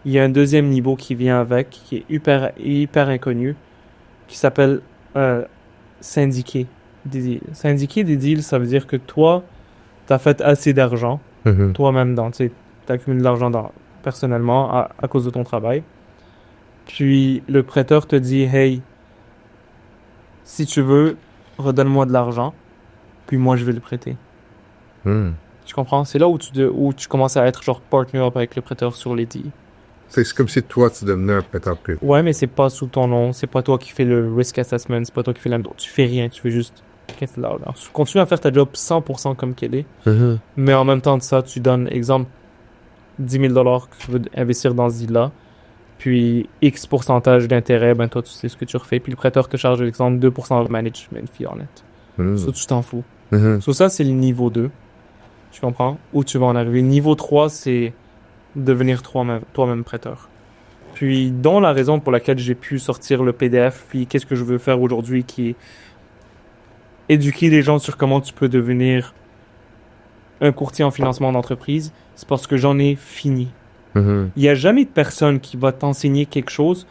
il y a un deuxième niveau qui vient avec, qui est hyper inconnu, qui s'appelle syndiquer des deals. Syndiquer des deals, ça veut dire que toi, tu as fait assez d'argent, Mhm. toi-même, tu accumules de l'argent personnellement à cause de ton travail. Puis le prêteur te dit, hey, si tu veux, redonne-moi de l'argent, puis moi je vais le prêter. Mhm. Tu comprends? C'est là où tu commences à être genre partner up avec le prêteur sur les deals. C'est comme si toi, tu devenais un prêteur privé. Ouais, mais c'est pas sous ton nom, c'est pas toi qui fais le risk assessment, c'est pas toi qui fais tu fais rien, tu fais juste qu'est-ce que là. Continue à faire ta job 100% comme qu'elle est, Mhm. mais en même temps de ça, tu donnes, exemple, $10,000 que tu veux investir dans ce deal-là, puis X pourcentage d'intérêt, ben toi, tu sais ce que tu refais, puis le prêteur te charge, exemple, 2% de management fee on it. Mhm. Ça, tu t'en fous. Mhm. So, ça, c'est le niveau 2. Tu comprends? Où tu vas en arriver. Niveau 3, c'est devenir toi-même prêteur. Puis, dont la raison pour laquelle j'ai pu sortir le PDF, puis qu'est-ce que je veux faire aujourd'hui, qui est éduquer les gens sur comment tu peux devenir un courtier en financement d'entreprise, c'est parce que j'en ai fini. Mhm. Il n'y a jamais de personne qui va t'enseigner quelque chose,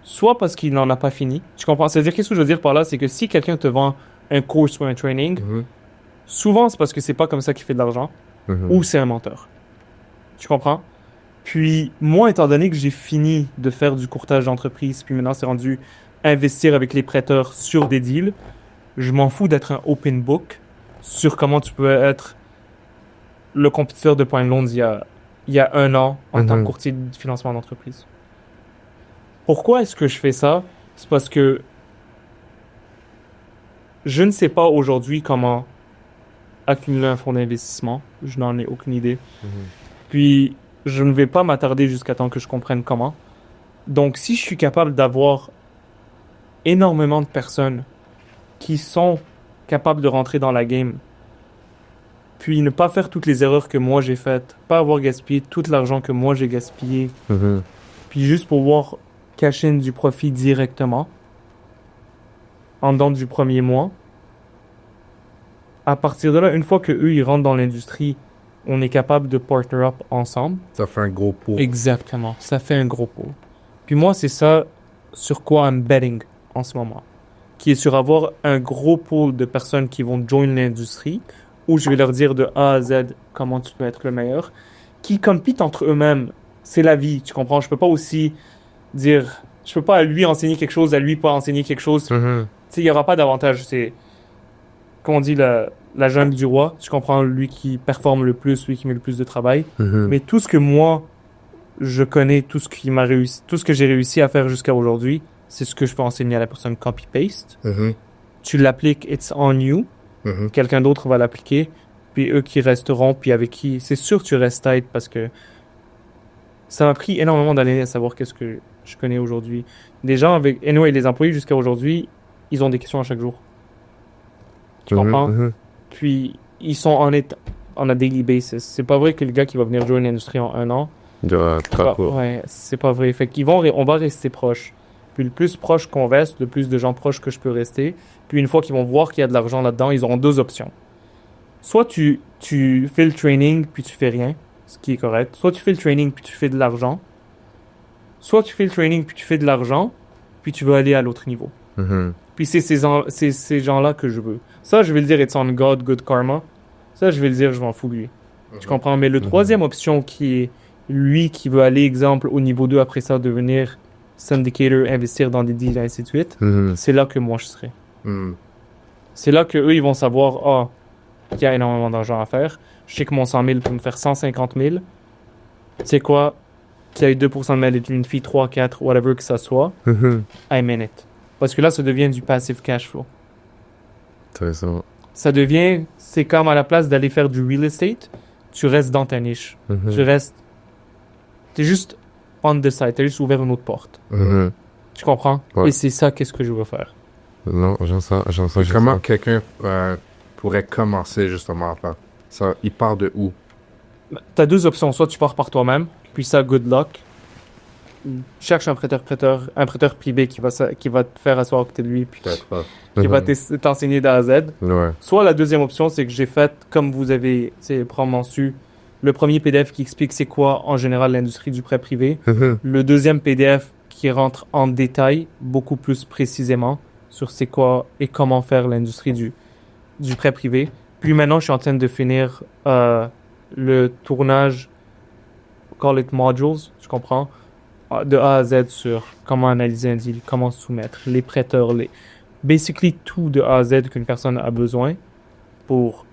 soit parce qu'il n'en a pas fini. Tu comprends? C'est-à-dire, qu'est-ce que je veux dire par là? C'est que si quelqu'un te vend un course ou un training, Mhm. souvent c'est parce que c'est pas comme ça qu'il fait de l'argent, Mhm. ou c'est un menteur. Tu comprends? Puis, moi, étant donné que j'ai fini de faire du courtage d'entreprise, puis maintenant c'est rendu investir avec les prêteurs sur des deals, je m'en fous d'être un open book sur comment tu peux être le compétiteur de Point Loans il y a un an en tant que Mhm. courtier de financement d'entreprise. Pourquoi est-ce que je fais ça? C'est parce que je ne sais pas aujourd'hui comment accumuler un fonds d'investissement. Je n'en ai aucune idée. Puis, je ne vais pas m'attarder jusqu'à temps que je comprenne comment. Donc, si je suis capable d'avoir énormément de personnes qui sont capables de rentrer dans la game, puis ne pas faire toutes les erreurs que moi j'ai faites, pas avoir gaspillé tout l'argent que moi j'ai gaspillé, Mhm. puis juste pouvoir cash in du profit directement en dedans du premier mois. À partir de là, une fois que eux ils rentrent dans l'industrie, on est capable de partner up ensemble. Ça fait un gros pot. Exactement, ça fait un gros pot. Puis moi, c'est ça sur quoi I'm betting en ce moment, qui est sur avoir un gros pool de personnes qui vont join l'industrie, où je vais leur dire de A à Z comment tu peux être le meilleur, qui compitent entre eux-mêmes. C'est la vie, tu comprends? Je peux pas aussi dire, je peux pas à lui enseigner quelque chose, à lui pas enseigner quelque chose. Mhm. Tu sais, il y aura pas d'avantage. C'est, comme on dit, la jungle du roi. Tu comprends? Lui qui performe le plus, lui qui met le plus de travail. Mhm. Mais tout ce que moi, je connais, tout ce qui m'a réussi, tout ce que j'ai réussi à faire jusqu'à aujourd'hui, c'est ce que je peux enseigner à la personne copy-paste. Mhm. Tu l'appliques, it's on you. Mhm. Quelqu'un d'autre va l'appliquer. Puis eux qui resteront, puis avec qui, c'est sûr que tu restes tight parce que ça m'a pris énormément d'années à savoir qu'est-ce que je connais aujourd'hui. Des gens avec, anyway, les employés jusqu'à aujourd'hui, ils ont des questions à chaque jour. Tu comprends? Mhm. Puis ils sont on a daily basis. C'est pas vrai que le gars qui va venir jouer l'industrie en un an, ouais, c'est pas vrai. Fait qu'ils on va rester proches. Puis le plus proche qu'on reste, le plus de gens proches que je peux rester. Puis une fois qu'ils vont voir qu'il y a de l'argent là-dedans, ils auront deux options. Soit tu fais le training puis tu fais rien, ce qui est correct. Soit tu fais le training puis tu fais de l'argent. Soit tu fais le training puis tu fais de l'argent, puis tu veux aller à l'autre niveau. Mhm. Puis c'est ces gens-là que je veux. Ça, je vais le dire, it's on God, good karma. Ça, je vais le dire, je m'en fous de lui. Tu comprends? Mais le troisième option qui est lui qui veut aller, exemple, au niveau 2, après ça, devenir syndicator, investir dans des deals, et ainsi de suite, Mhm. c'est là que moi je serai. Mhm. C'est là que eux ils vont savoir, ah, qu'il y a énormément d'argent à faire. Je sais que mon 100 000 peut me faire 150 000. Tu sais quoi? Qu'il y a eu 2% de mail d'une fille, 3, 4, whatever que ça soit, I mean it. Parce que là, ça devient du passive cash flow. Intéressant. Ça devient, c'est comme à la place d'aller faire du real estate, tu restes dans ta niche. Tu restes, t'es juste on the side, t'as juste ouvert une autre porte. Tu comprends? Ouais. Et c'est ça, qu'est-ce que je veux faire. Non, j'aime ça. Comment quelqu'un pourrait commencer justement à faire ça? Il part de où? T'as deux options. Soit tu pars par toi-même, puis ça, good luck. Cherche un prêteur privé qui va te faire asseoir à côté de lui, puis Peut-être pas. qui va t'enseigner d'A à Z. Ouais. Soit la deuxième option, c'est que j'ai fait, comme vous avez probablement su, le premier PDF qui explique c'est quoi en général l'industrie du prêt privé. Le deuxième PDF qui rentre en détail, beaucoup plus précisément, sur c'est quoi et comment faire l'industrie du prêt privé. Puis maintenant, je suis en train de finir le tournage, call it modules, tu comprends, de A à Z sur comment analyser un deal, comment soumettre, les prêteurs, basically tout de A à Z qu'une personne a besoin pour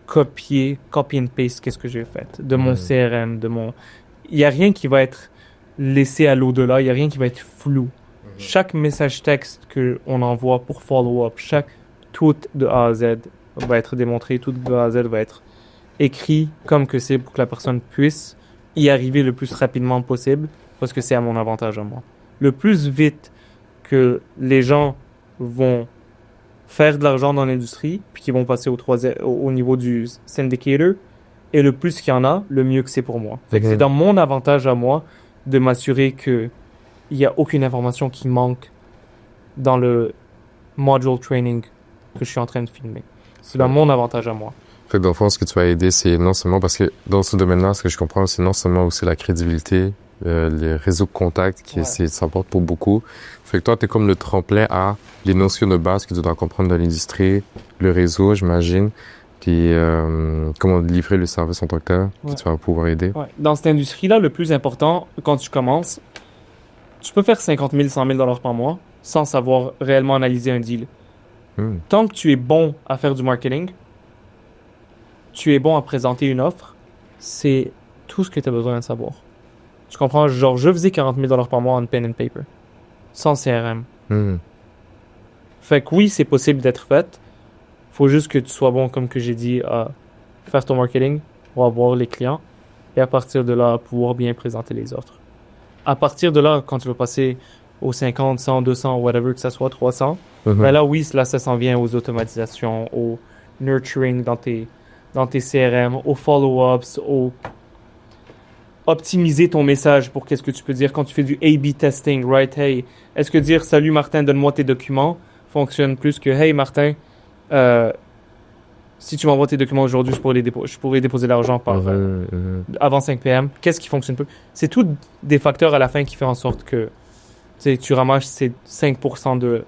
copy and paste qu'est-ce que j'ai fait, de mon CRM, il n'y a rien qui va être laissé à l'au-delà, il n'y a rien qui va être flou. Chaque message texte qu'on envoie pour follow-up, tout de A à Z va être démontré, tout de A à Z va être écrit comme que c'est pour que la personne puisse y arriver le plus rapidement possible parce que c'est à mon avantage à moi. Le plus vite que les gens vont faire de l'argent dans l'industrie puis qu'ils vont passer au niveau du syndicator et le plus qu'il y en a, le mieux que c'est pour moi. Fait que c'est dans mon avantage à moi de m'assurer que il y a aucune information qui manque dans le module training que je suis en train de filmer. C'est dans mon avantage à moi. Fait que dans le fond, ce que tu vas aider, c'est non seulement parce que dans ce domaine-là, ce que je comprends, c'est non seulement aussi la crédibilité, les réseaux de contacts ça porte pour beaucoup. Fait que toi, t'es comme le tremplin à les notions de base que tu dois comprendre dans l'industrie, le réseau, j'imagine, puis comment livrer le service en tant que tel, que tu vas pouvoir aider. Ouais. Dans cette industrie-là, le plus important, quand tu commences, tu peux faire 50 000, 100 000 $ par mois sans savoir réellement analyser un deal. Tant que tu es bon à faire du marketing, tu es bon à présenter une offre, c'est tout ce que tu as besoin de savoir. Tu comprends? Genre, je faisais 40 000 $ par mois en pen and paper, sans CRM. Fait que oui, c'est possible d'être fait. Faut juste que tu sois bon, comme que j'ai dit, à faire ton marketing, pour avoir les clients, et à partir de là, pouvoir bien présenter les offres. À partir de là, quand tu vas passer aux 50, 100, 200, whatever que ça soit, 300, ben là, oui, là, ça s'en vient aux automatisations, au nurturing dans tes CRM, aux follow-ups, au optimiser ton message pour qu'est-ce que tu peux dire quand tu fais du A/B testing, right? Hey, est-ce que dire salut Martin, donne-moi tes documents fonctionne plus que hey Martin, si tu m'envoies tes documents aujourd'hui, je pourrais déposer l'argent par avant 5 p.m. Qu'est-ce qui fonctionne peu? C'est tout des facteurs à la fin qui font en sorte que tu ramasses ces 5% de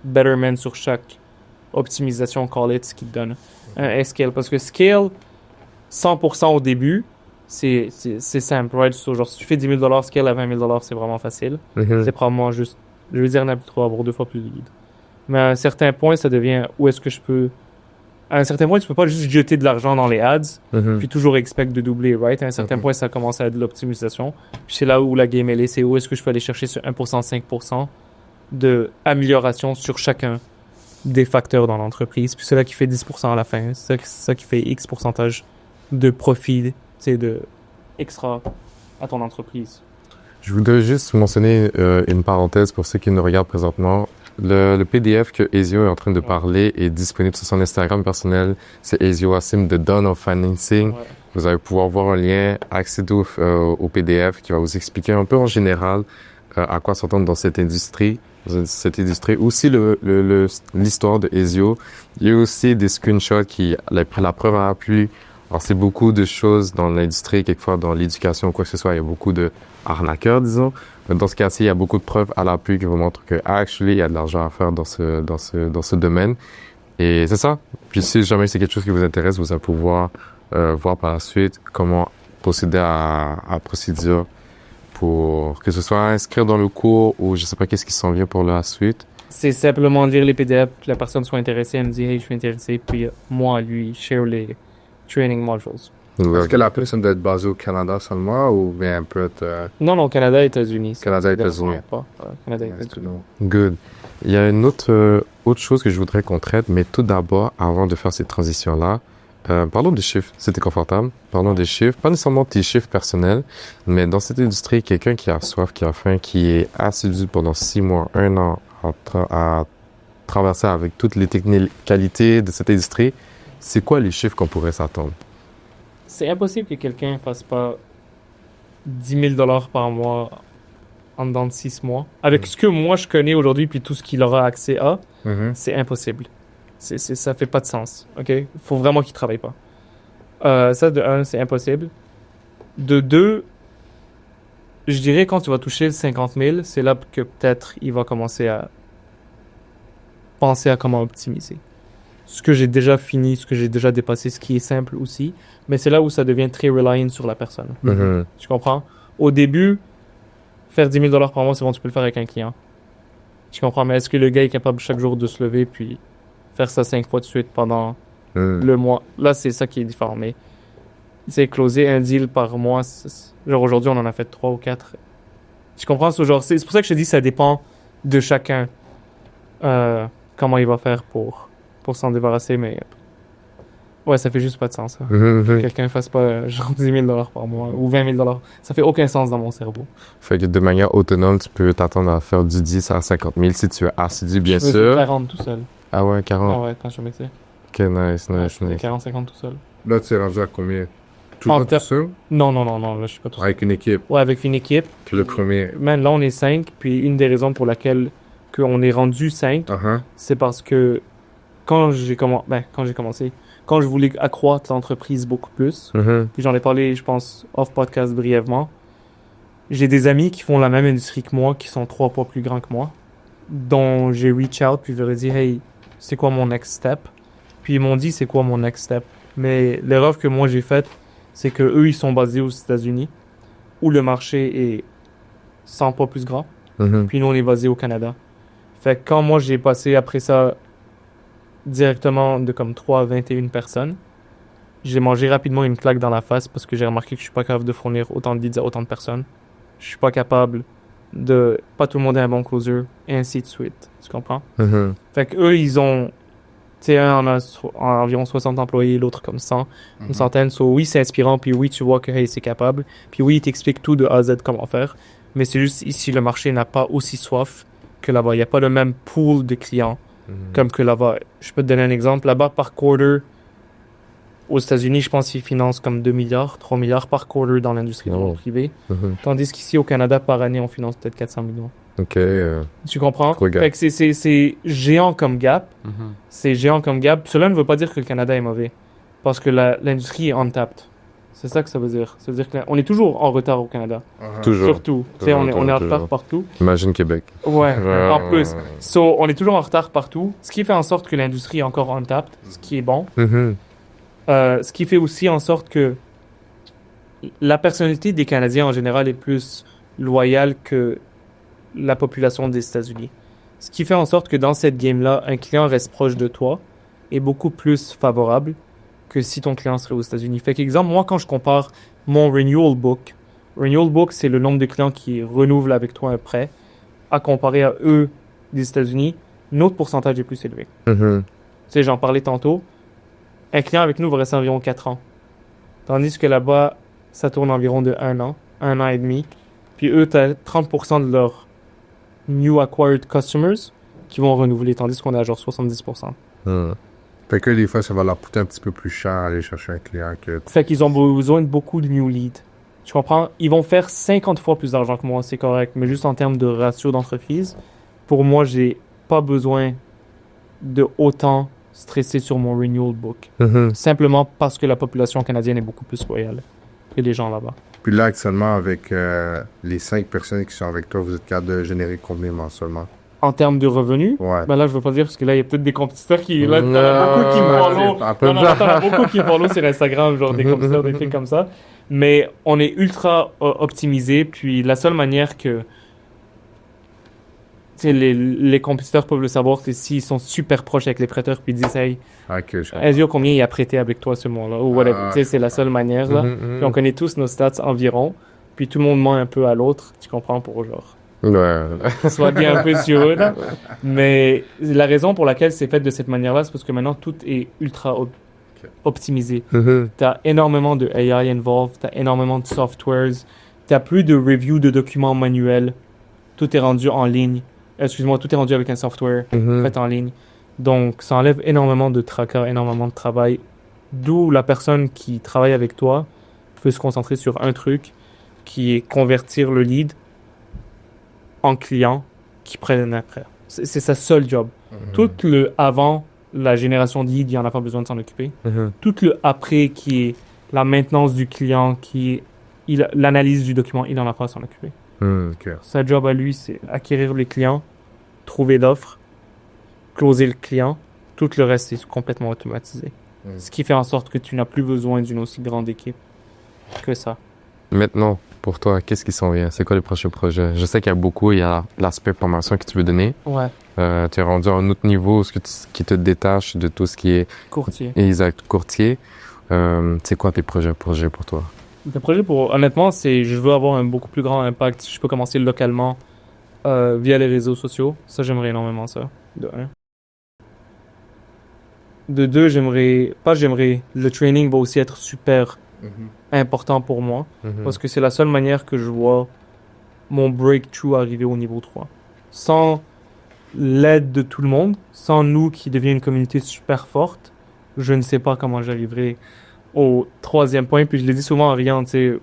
betterment sur chaque optimisation, call it, ce qui te donne un scale. Parce que scale, 100% au début, c'est simple, right? So, genre, si tu fais 10 000 $, scale à 20 000 $, c'est vraiment facile. C'est probablement juste, je veux dire, n'importe quoi, avoir 2 fois plus de leads. Mais à un certain point, ça devient où est-ce que je peux. À un certain point, tu peux pas juste jeter de l'argent dans les ads, puis toujours expect de doubler, right? À un certain point, ça commence à être de l'optimisation. Puis c'est là où la game est, c'est où est-ce que je peux aller chercher ce 1%, 5% de amélioration sur chacun des facteurs dans l'entreprise. Puis c'est là qui fait 10% à la fin. C'est ça qui fait X pourcentage de profit, de extra à ton entreprise. Je voudrais juste mentionner une parenthèse pour ceux qui nous regardent présentement. Le PDF que Ezio est en train de parler est disponible sur son Instagram personnel. C'est Ezio Wassim de Dawn of Financing. Ouais. Vous allez pouvoir voir un lien, accéder au PDF qui va vous expliquer un peu en général à quoi s'entendre dans cette industrie. Aussi l'histoire de Ezio. Il y a aussi des screenshots qui la preuve à l'appui. Alors c'est beaucoup de choses dans l'industrie, quelquefois dans l'éducation ou quoi que ce soit, il y a beaucoup de arnaqueurs, disons. Dans ce cas-ci, il y a beaucoup de preuves à l'appui qui vous montrent que actually, il y a de l'argent à faire dans ce domaine. Et c'est ça. Puis si jamais c'est quelque chose qui vous intéresse, vous allez pouvoir voir par la suite comment procéder à procédure pour que ce soit inscrire dans le cours ou je sais pas qu'est-ce qui s'en vient pour la suite. C'est simplement lire les PDF, que la personne soit intéressée, elle me dit, hey, je suis intéressé, puis moi, lui, share les training modules. Est-ce que la personne doit être basée au Canada seulement ou bien elle peut être Non, Canada, États-Unis. Canada, États-Unis? Pas. Canada, États-Unis. Good. Il y a une autre chose que je voudrais qu'on traite, mais tout d'abord, avant de faire cette transition-là, parlons des chiffres. C'était confortable. Parlons des chiffres. Pas nécessairement tes chiffres personnels, mais dans cette industrie, quelqu'un qui a soif, qui a faim, qui est assidu pendant 6 mois, 1 an à traverser avec toutes les technicalités de cette industrie, c'est quoi les chiffres qu'on pourrait s'attendre? C'est impossible que quelqu'un fasse pas 10 000 $ par mois en dedans de 6 mois. Avec ce que moi je connais aujourd'hui puis tout ce qu'il aura accès à, c'est impossible. Ça fait pas de sens. OK? Faut vraiment qu'il travaille pas. Ça, de 1, c'est impossible. De 2, je dirais quand tu vas toucher le 50 000, c'est là que peut-être il va commencer à penser à comment optimiser. Ce que j'ai déjà fini, ce que j'ai déjà dépassé, ce qui est simple aussi. Mais c'est là où ça devient très reliant sur la personne. Tu comprends? Au début, faire 10 000 $ par mois, c'est bon, tu peux le faire avec un client. Tu comprends? Mais est-ce que le gars est capable chaque jour de se lever puis faire ça 5 fois de suite pendant le mois? Là, c'est ça qui est différent. Mais c'est closer un deal par mois. Genre aujourd'hui, on en a fait 3 ou 4. Tu comprends? C'est pour ça que je te dis ça dépend de chacun. Comment il va faire pour s'en débarrasser, mais ouais, ça fait juste pas de sens. Ça. Quelqu'un fasse pas genre 10 000 $ par mois ou 20 000 $. Ça fait aucun sens dans mon cerveau. Fait que de manière autonome, tu peux t'attendre à faire du 10 à 50 000 si tu es assidu, bien Je sûr. 40 tout seul. Ah ouais, 40. Ah ouais, quand je suis métier. Ok, nice. 40-50 tout seul. Là, tu es rendu à combien? Tout En le temps tout seul? Non, là, je suis pas tout seul. Avec une équipe. Ouais, avec une équipe. Puis le premier. Man, là, on est 5, puis une des raisons pour laquelle on est rendu 5, c'est parce que quand j'ai commencé, quand je voulais accroître l'entreprise beaucoup plus, puis j'en ai parlé, je pense, off-podcast brièvement, j'ai des amis qui font la même industrie que moi, qui sont 3 fois plus grands que moi, dont j'ai reach out, puis je leur ai dit, hey, c'est quoi mon next step? Puis ils m'ont dit, c'est quoi mon next step? Mais l'erreur que moi j'ai faite, c'est que eux ils sont basés aux États-Unis, où le marché est 100 fois plus grand, puis nous on est basés au Canada. Fait que quand moi j'ai passé après ça directement de comme 3 à 21 personnes, j'ai mangé rapidement une claque dans la face parce que j'ai remarqué que je suis pas capable de fournir autant de leads à autant de personnes. Je suis pas capable de... Pas tout le monde est un bon closer, et ainsi de suite. Tu comprends? Fait que eux, ils ont... Tu sais, un en a environ 60 employés, l'autre comme 100, une centaine. So oui, c'est inspirant, puis oui, tu vois que hey, c'est capable. Puis oui, ils t'expliquent tout de A à Z comment faire. Mais c'est juste ici, le marché n'a pas aussi soif que là-bas. Il n'y a pas le même pool de clients comme que là-bas. Je peux te donner un exemple. Là-bas, par quarter, aux États-Unis, je pense qu'ils financent comme 2 milliards, 3 milliards par quarter dans l'industrie privée. Tandis qu'ici, au Canada, par année, on finance peut-être 400 millions. OK. Tu comprends? Gros gap. Fait que c'est géant comme gap. C'est géant comme gap. Cela ne veut pas dire que le Canada est mauvais. Parce que l'industrie est untapped. C'est ça que ça veut dire. Ça veut dire qu'on est toujours en retard au Canada. Toujours. Surtout. Tu sais, on est en retard partout. Imagine Québec. Ouais, en plus. So, on est toujours en retard partout. Ce qui fait en sorte que l'industrie est encore untapped, ce qui est bon. Ce qui fait aussi en sorte que la personnalité des Canadiens en général est plus loyale que la population des États-Unis. Ce qui fait en sorte que dans cette game-là, un client reste proche de toi est beaucoup plus favorable que si ton client serait aux États-Unis. Fait qu'exemple, moi, quand je compare mon renewal book, c'est le nombre de clients qui renouvellent avec toi un prêt, à comparer à eux des États-Unis, notre pourcentage est plus élevé. Tu sais, j'en parlais tantôt, un client avec nous va rester environ 4 ans. Tandis que là-bas, ça tourne environ de 1 an et demi. Puis eux, tu as 30% de leurs new acquired customers qui vont renouveler, tandis qu'on est à genre 70%. Fait que des fois, ça va leur coûter un petit peu plus cher aller chercher un client que... Fait qu'ils ont besoin de beaucoup de new leads. Tu comprends? Ils vont faire 50 fois plus d'argent que moi, c'est correct. Mais juste en termes de ratio d'entreprise, pour moi, j'ai pas besoin de autant stresser sur mon renewal book. Simplement parce que la population canadienne est beaucoup plus loyale que les gens là-bas. Puis là, actuellement, avec les 5 personnes qui sont avec toi, vous êtes capable de générer combien mensuellement? En termes de revenus, Ouais. ben là, je veux pas dire parce que là, il y a peut-être des compétiteurs qui... Là, t'en as beaucoup qui me follow. T'en as beaucoup qui me follow sur Instagram, genre des compétiteurs, des trucs comme ça. Mais on est ultra optimisé. Puis la seule manière que... Tu sais, les compétiteurs peuvent le savoir, c'est s'ils sont super proches avec les prêteurs, puis ils disent, hey, Ok, je comprends. Ezio, combien il a prêté avec toi ce mois-là, ou whatever. Ah, Tu sais, c'est la seule manière, là. Puis on connaît tous nos stats environ, puis tout le monde ment un peu à l'autre, tu comprends, pour genre, soit bien un peu sur eux, là. Mais la raison pour laquelle c'est fait de cette manière-là, c'est parce que maintenant, tout est ultra optimisé. T'as énormément de AI involved, t'as énormément de softwares, t'as plus de review de documents manuels, tout est rendu en ligne. Excuse-moi, tout est rendu avec un software fait en ligne. Donc, ça enlève énormément de tracas, énormément de travail. D'où la personne qui travaille avec toi peut se concentrer sur un truc qui est convertir le lead en client qui prenne après. C'est sa seule job. Tout le avant la génération de lead, il en a pas besoin de s'en occuper. Tout le après qui est la maintenance du client, qui est l'analyse du document, il en a pas à s'en occuper. Ok. Sa job à lui, c'est acquérir les clients, trouver l'offre, closer le client. Tout le reste, c'est complètement automatisé. Ce qui fait en sorte que tu n'as plus besoin d'une aussi grande équipe que ça. Maintenant, pour toi, qu'est-ce qui s'en vient? C'est quoi les prochains projets? Je sais qu'il y a beaucoup, il y a l'aspect formation que tu veux donner. Ouais, Tu es rendu à un autre niveau qui te détache de tout ce qui est courtier. exact courtier. C'est quoi tes projets pour toi? Le projet, honnêtement, c'est je veux avoir un beaucoup plus grand impact. Si je peux commencer localement via les réseaux sociaux, ça, j'aimerais énormément ça, de un. De deux, le training va aussi être super important pour moi, parce que c'est la seule manière que je vois mon breakthrough arriver au niveau 3. Sans l'aide de tout le monde, sans nous qui devient une communauté super forte, je ne sais pas comment j'arriverai au troisième point. Puis je l'ai dit souvent à Rian, tu sais,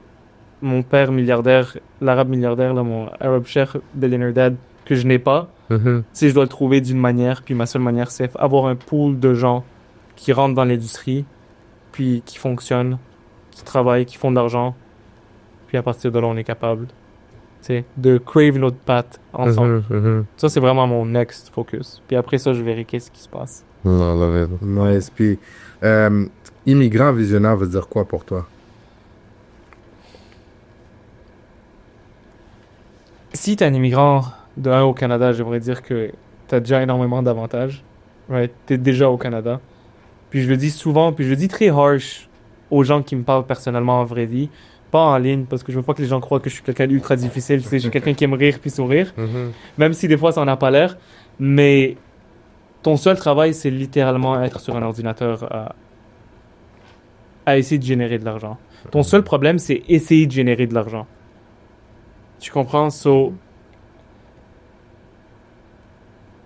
mon père milliardaire, l'arabe milliardaire, là, mon Arab Sheikh billionaire dad, que je n'ai pas, tu sais, je dois le trouver d'une manière, puis ma seule manière, c'est avoir un pool de gens qui rentrent dans l'industrie, puis qui fonctionnent, qui travaillent, qui font de l'argent, puis à partir de là, on est capable, tu sais, de crave notre path ensemble. Ça, c'est vraiment mon next focus. Puis après ça, je verrai qu'est-ce qui se passe. Non, love it. Nice. Puis, immigrant visionnaire veut dire quoi pour toi? Si t'es un immigrant de un au Canada, j'aimerais dire que t'as déjà énormément d'avantages. Right? T'es déjà au Canada. Puis je le dis souvent, puis je le dis très harsh aux gens qui me parlent personnellement en vraie vie. Pas en ligne, parce que je veux pas que les gens croient que je suis quelqu'un d'ultra difficile. Tu sais, je suis quelqu'un qui aime rire puis sourire. Même si des fois ça en a pas l'air. Mais ton seul travail, c'est littéralement être sur un ordinateur à essayer de générer de l'argent. Ton seul problème, c'est essayer de générer de l'argent. Tu comprends? So,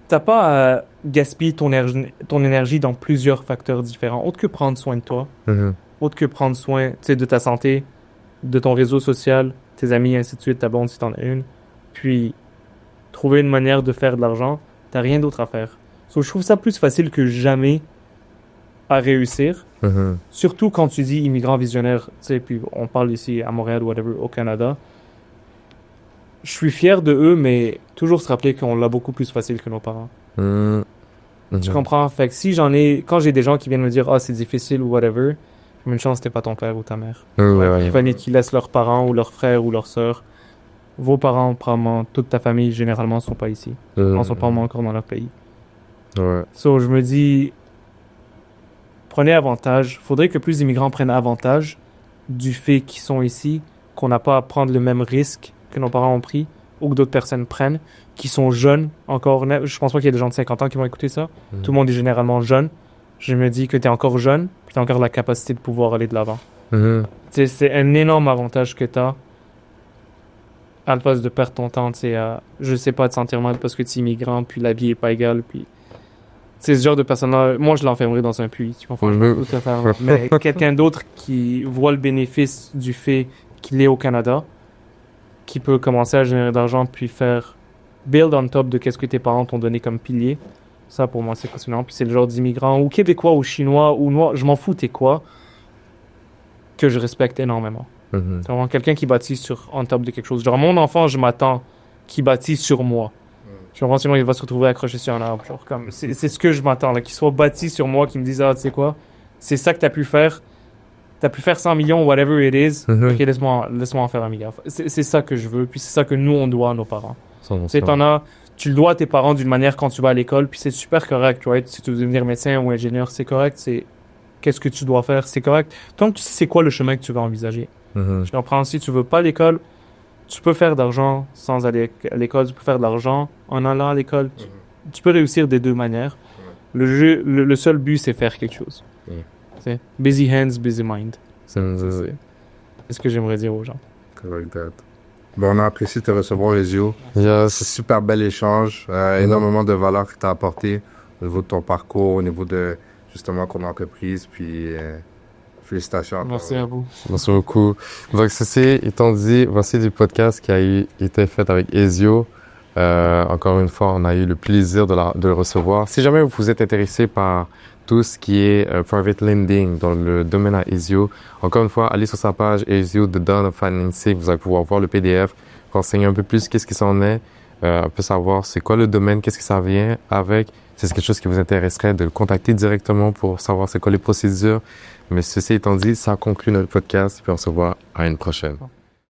t'as pas à gaspiller ton énergie dans plusieurs facteurs différents, autre que prendre soin de toi, autre que prendre soin, tu sais, de ta santé, de ton réseau social, tes amis, ainsi de suite, ta blonde si t'en as une, puis trouver une manière de faire de l'argent, t'as rien d'autre à faire. So, je trouve ça plus facile que jamais à réussir, surtout quand tu dis immigrant visionnaire, tu sais, puis on parle ici à Montréal ou whatever, au Canada. Je suis fier de eux, mais toujours se rappeler qu'on l'a beaucoup plus facile que nos parents. Tu comprends? Fait que si quand j'ai des gens qui viennent me dire, c'est difficile ou whatever, j'ai une chance, t'es pas ton père ou ta mère. Il fallait qu'ils laissent leurs parents ou leurs frères ou leurs sœurs. Vos parents, probablement, toute ta famille, généralement, sont pas ici. Ils sont pas encore dans leur pays. So, je me dis, prenez avantage. Faudrait que plus d'immigrants prennent avantage du fait qu'ils sont ici, qu'on n'a pas à prendre le même risque que nos parents ont pris, ou que d'autres personnes prennent, qui sont jeunes encore. Je pense pas qu'il y ait des gens de 50 ans qui vont écouter ça. Tout le monde est généralement jeune. Je me dis que t'es encore jeune, puis t'as encore la capacité de pouvoir aller de l'avant. C'est un énorme avantage que t'as, à la place de perdre ton temps, je sais pas, te sentir mal parce que tu es immigrant, puis la vie est pas égale, puis... C'est ce genre de personne-là, moi je l'enfermerai dans un puits, tu comprends? Mais quelqu'un d'autre qui voit le bénéfice du fait qu'il est au Canada, qui peut commencer à générer de l'argent puis faire build on top de qu'est-ce que tes parents t'ont donné comme pilier. Ça, pour moi, c'est fascinant. Puis c'est le genre d'immigrant, ou québécois, ou chinois, ou noir, je m'en fous, t'es quoi, que je respecte énormément. C'est vraiment quelqu'un qui bâtit sur on top de quelque chose. Genre, mon enfant, je m'attends qu'il bâtisse sur moi. Je comprends, sinon il va se retrouver accroché sur un arbre. Genre, comme, c'est ce que je m'attends, là, qu'il soit bâti sur moi, qu'il me dise, tu sais quoi, c'est ça que t'as pu faire. T'as pu faire 100 millions, whatever it is. Ok, laisse-moi en faire un milliard. C'est ça que je veux, puis c'est ça que nous, on doit à nos parents. Tu sais, tu le dois à tes parents d'une manière quand tu vas à l'école, puis c'est super correct, tu vois. Si tu veux devenir médecin ou ingénieur, c'est correct, c'est qu'est-ce que tu dois faire, c'est correct. Tant que tu sais c'est quoi le chemin que tu vas envisager. Mhm. Je comprends, si tu veux pas l'école, tu peux faire d'argent sans aller à l'école, tu peux faire de l'argent en allant à l'école. Tu peux réussir des deux manières. Le seul but, c'est faire quelque chose. C'est busy hands, busy mind. C'est ce que j'aimerais dire aux gens. Correct that. Bon, on a apprécié de te recevoir, Ezio. C'est Yes. super bel échange. Énormément de valeur que tu as apporté au niveau de ton parcours, au niveau de justement ton entreprise. Puis félicitations à toi. Merci à vous. Merci beaucoup. Donc, ceci étant dit, voici du podcast qui a été fait avec Ezio. Encore une fois, on a eu le plaisir de le recevoir. Si jamais vous êtes intéressé par tout ce qui est private lending dans le domaine à Ezio, encore une fois, allez sur sa page Ezio The Dawn of Financing. Vous allez pouvoir voir le PDF, renseigner un peu plus qu'est-ce qui s'en est, un peu savoir c'est quoi le domaine, qu'est-ce que ça vient avec. Si c'est quelque chose qui vous intéresserait, de le contacter directement pour savoir c'est quoi les procédures. Mais ceci étant dit, ça conclut notre podcast et puis on se voit à une prochaine.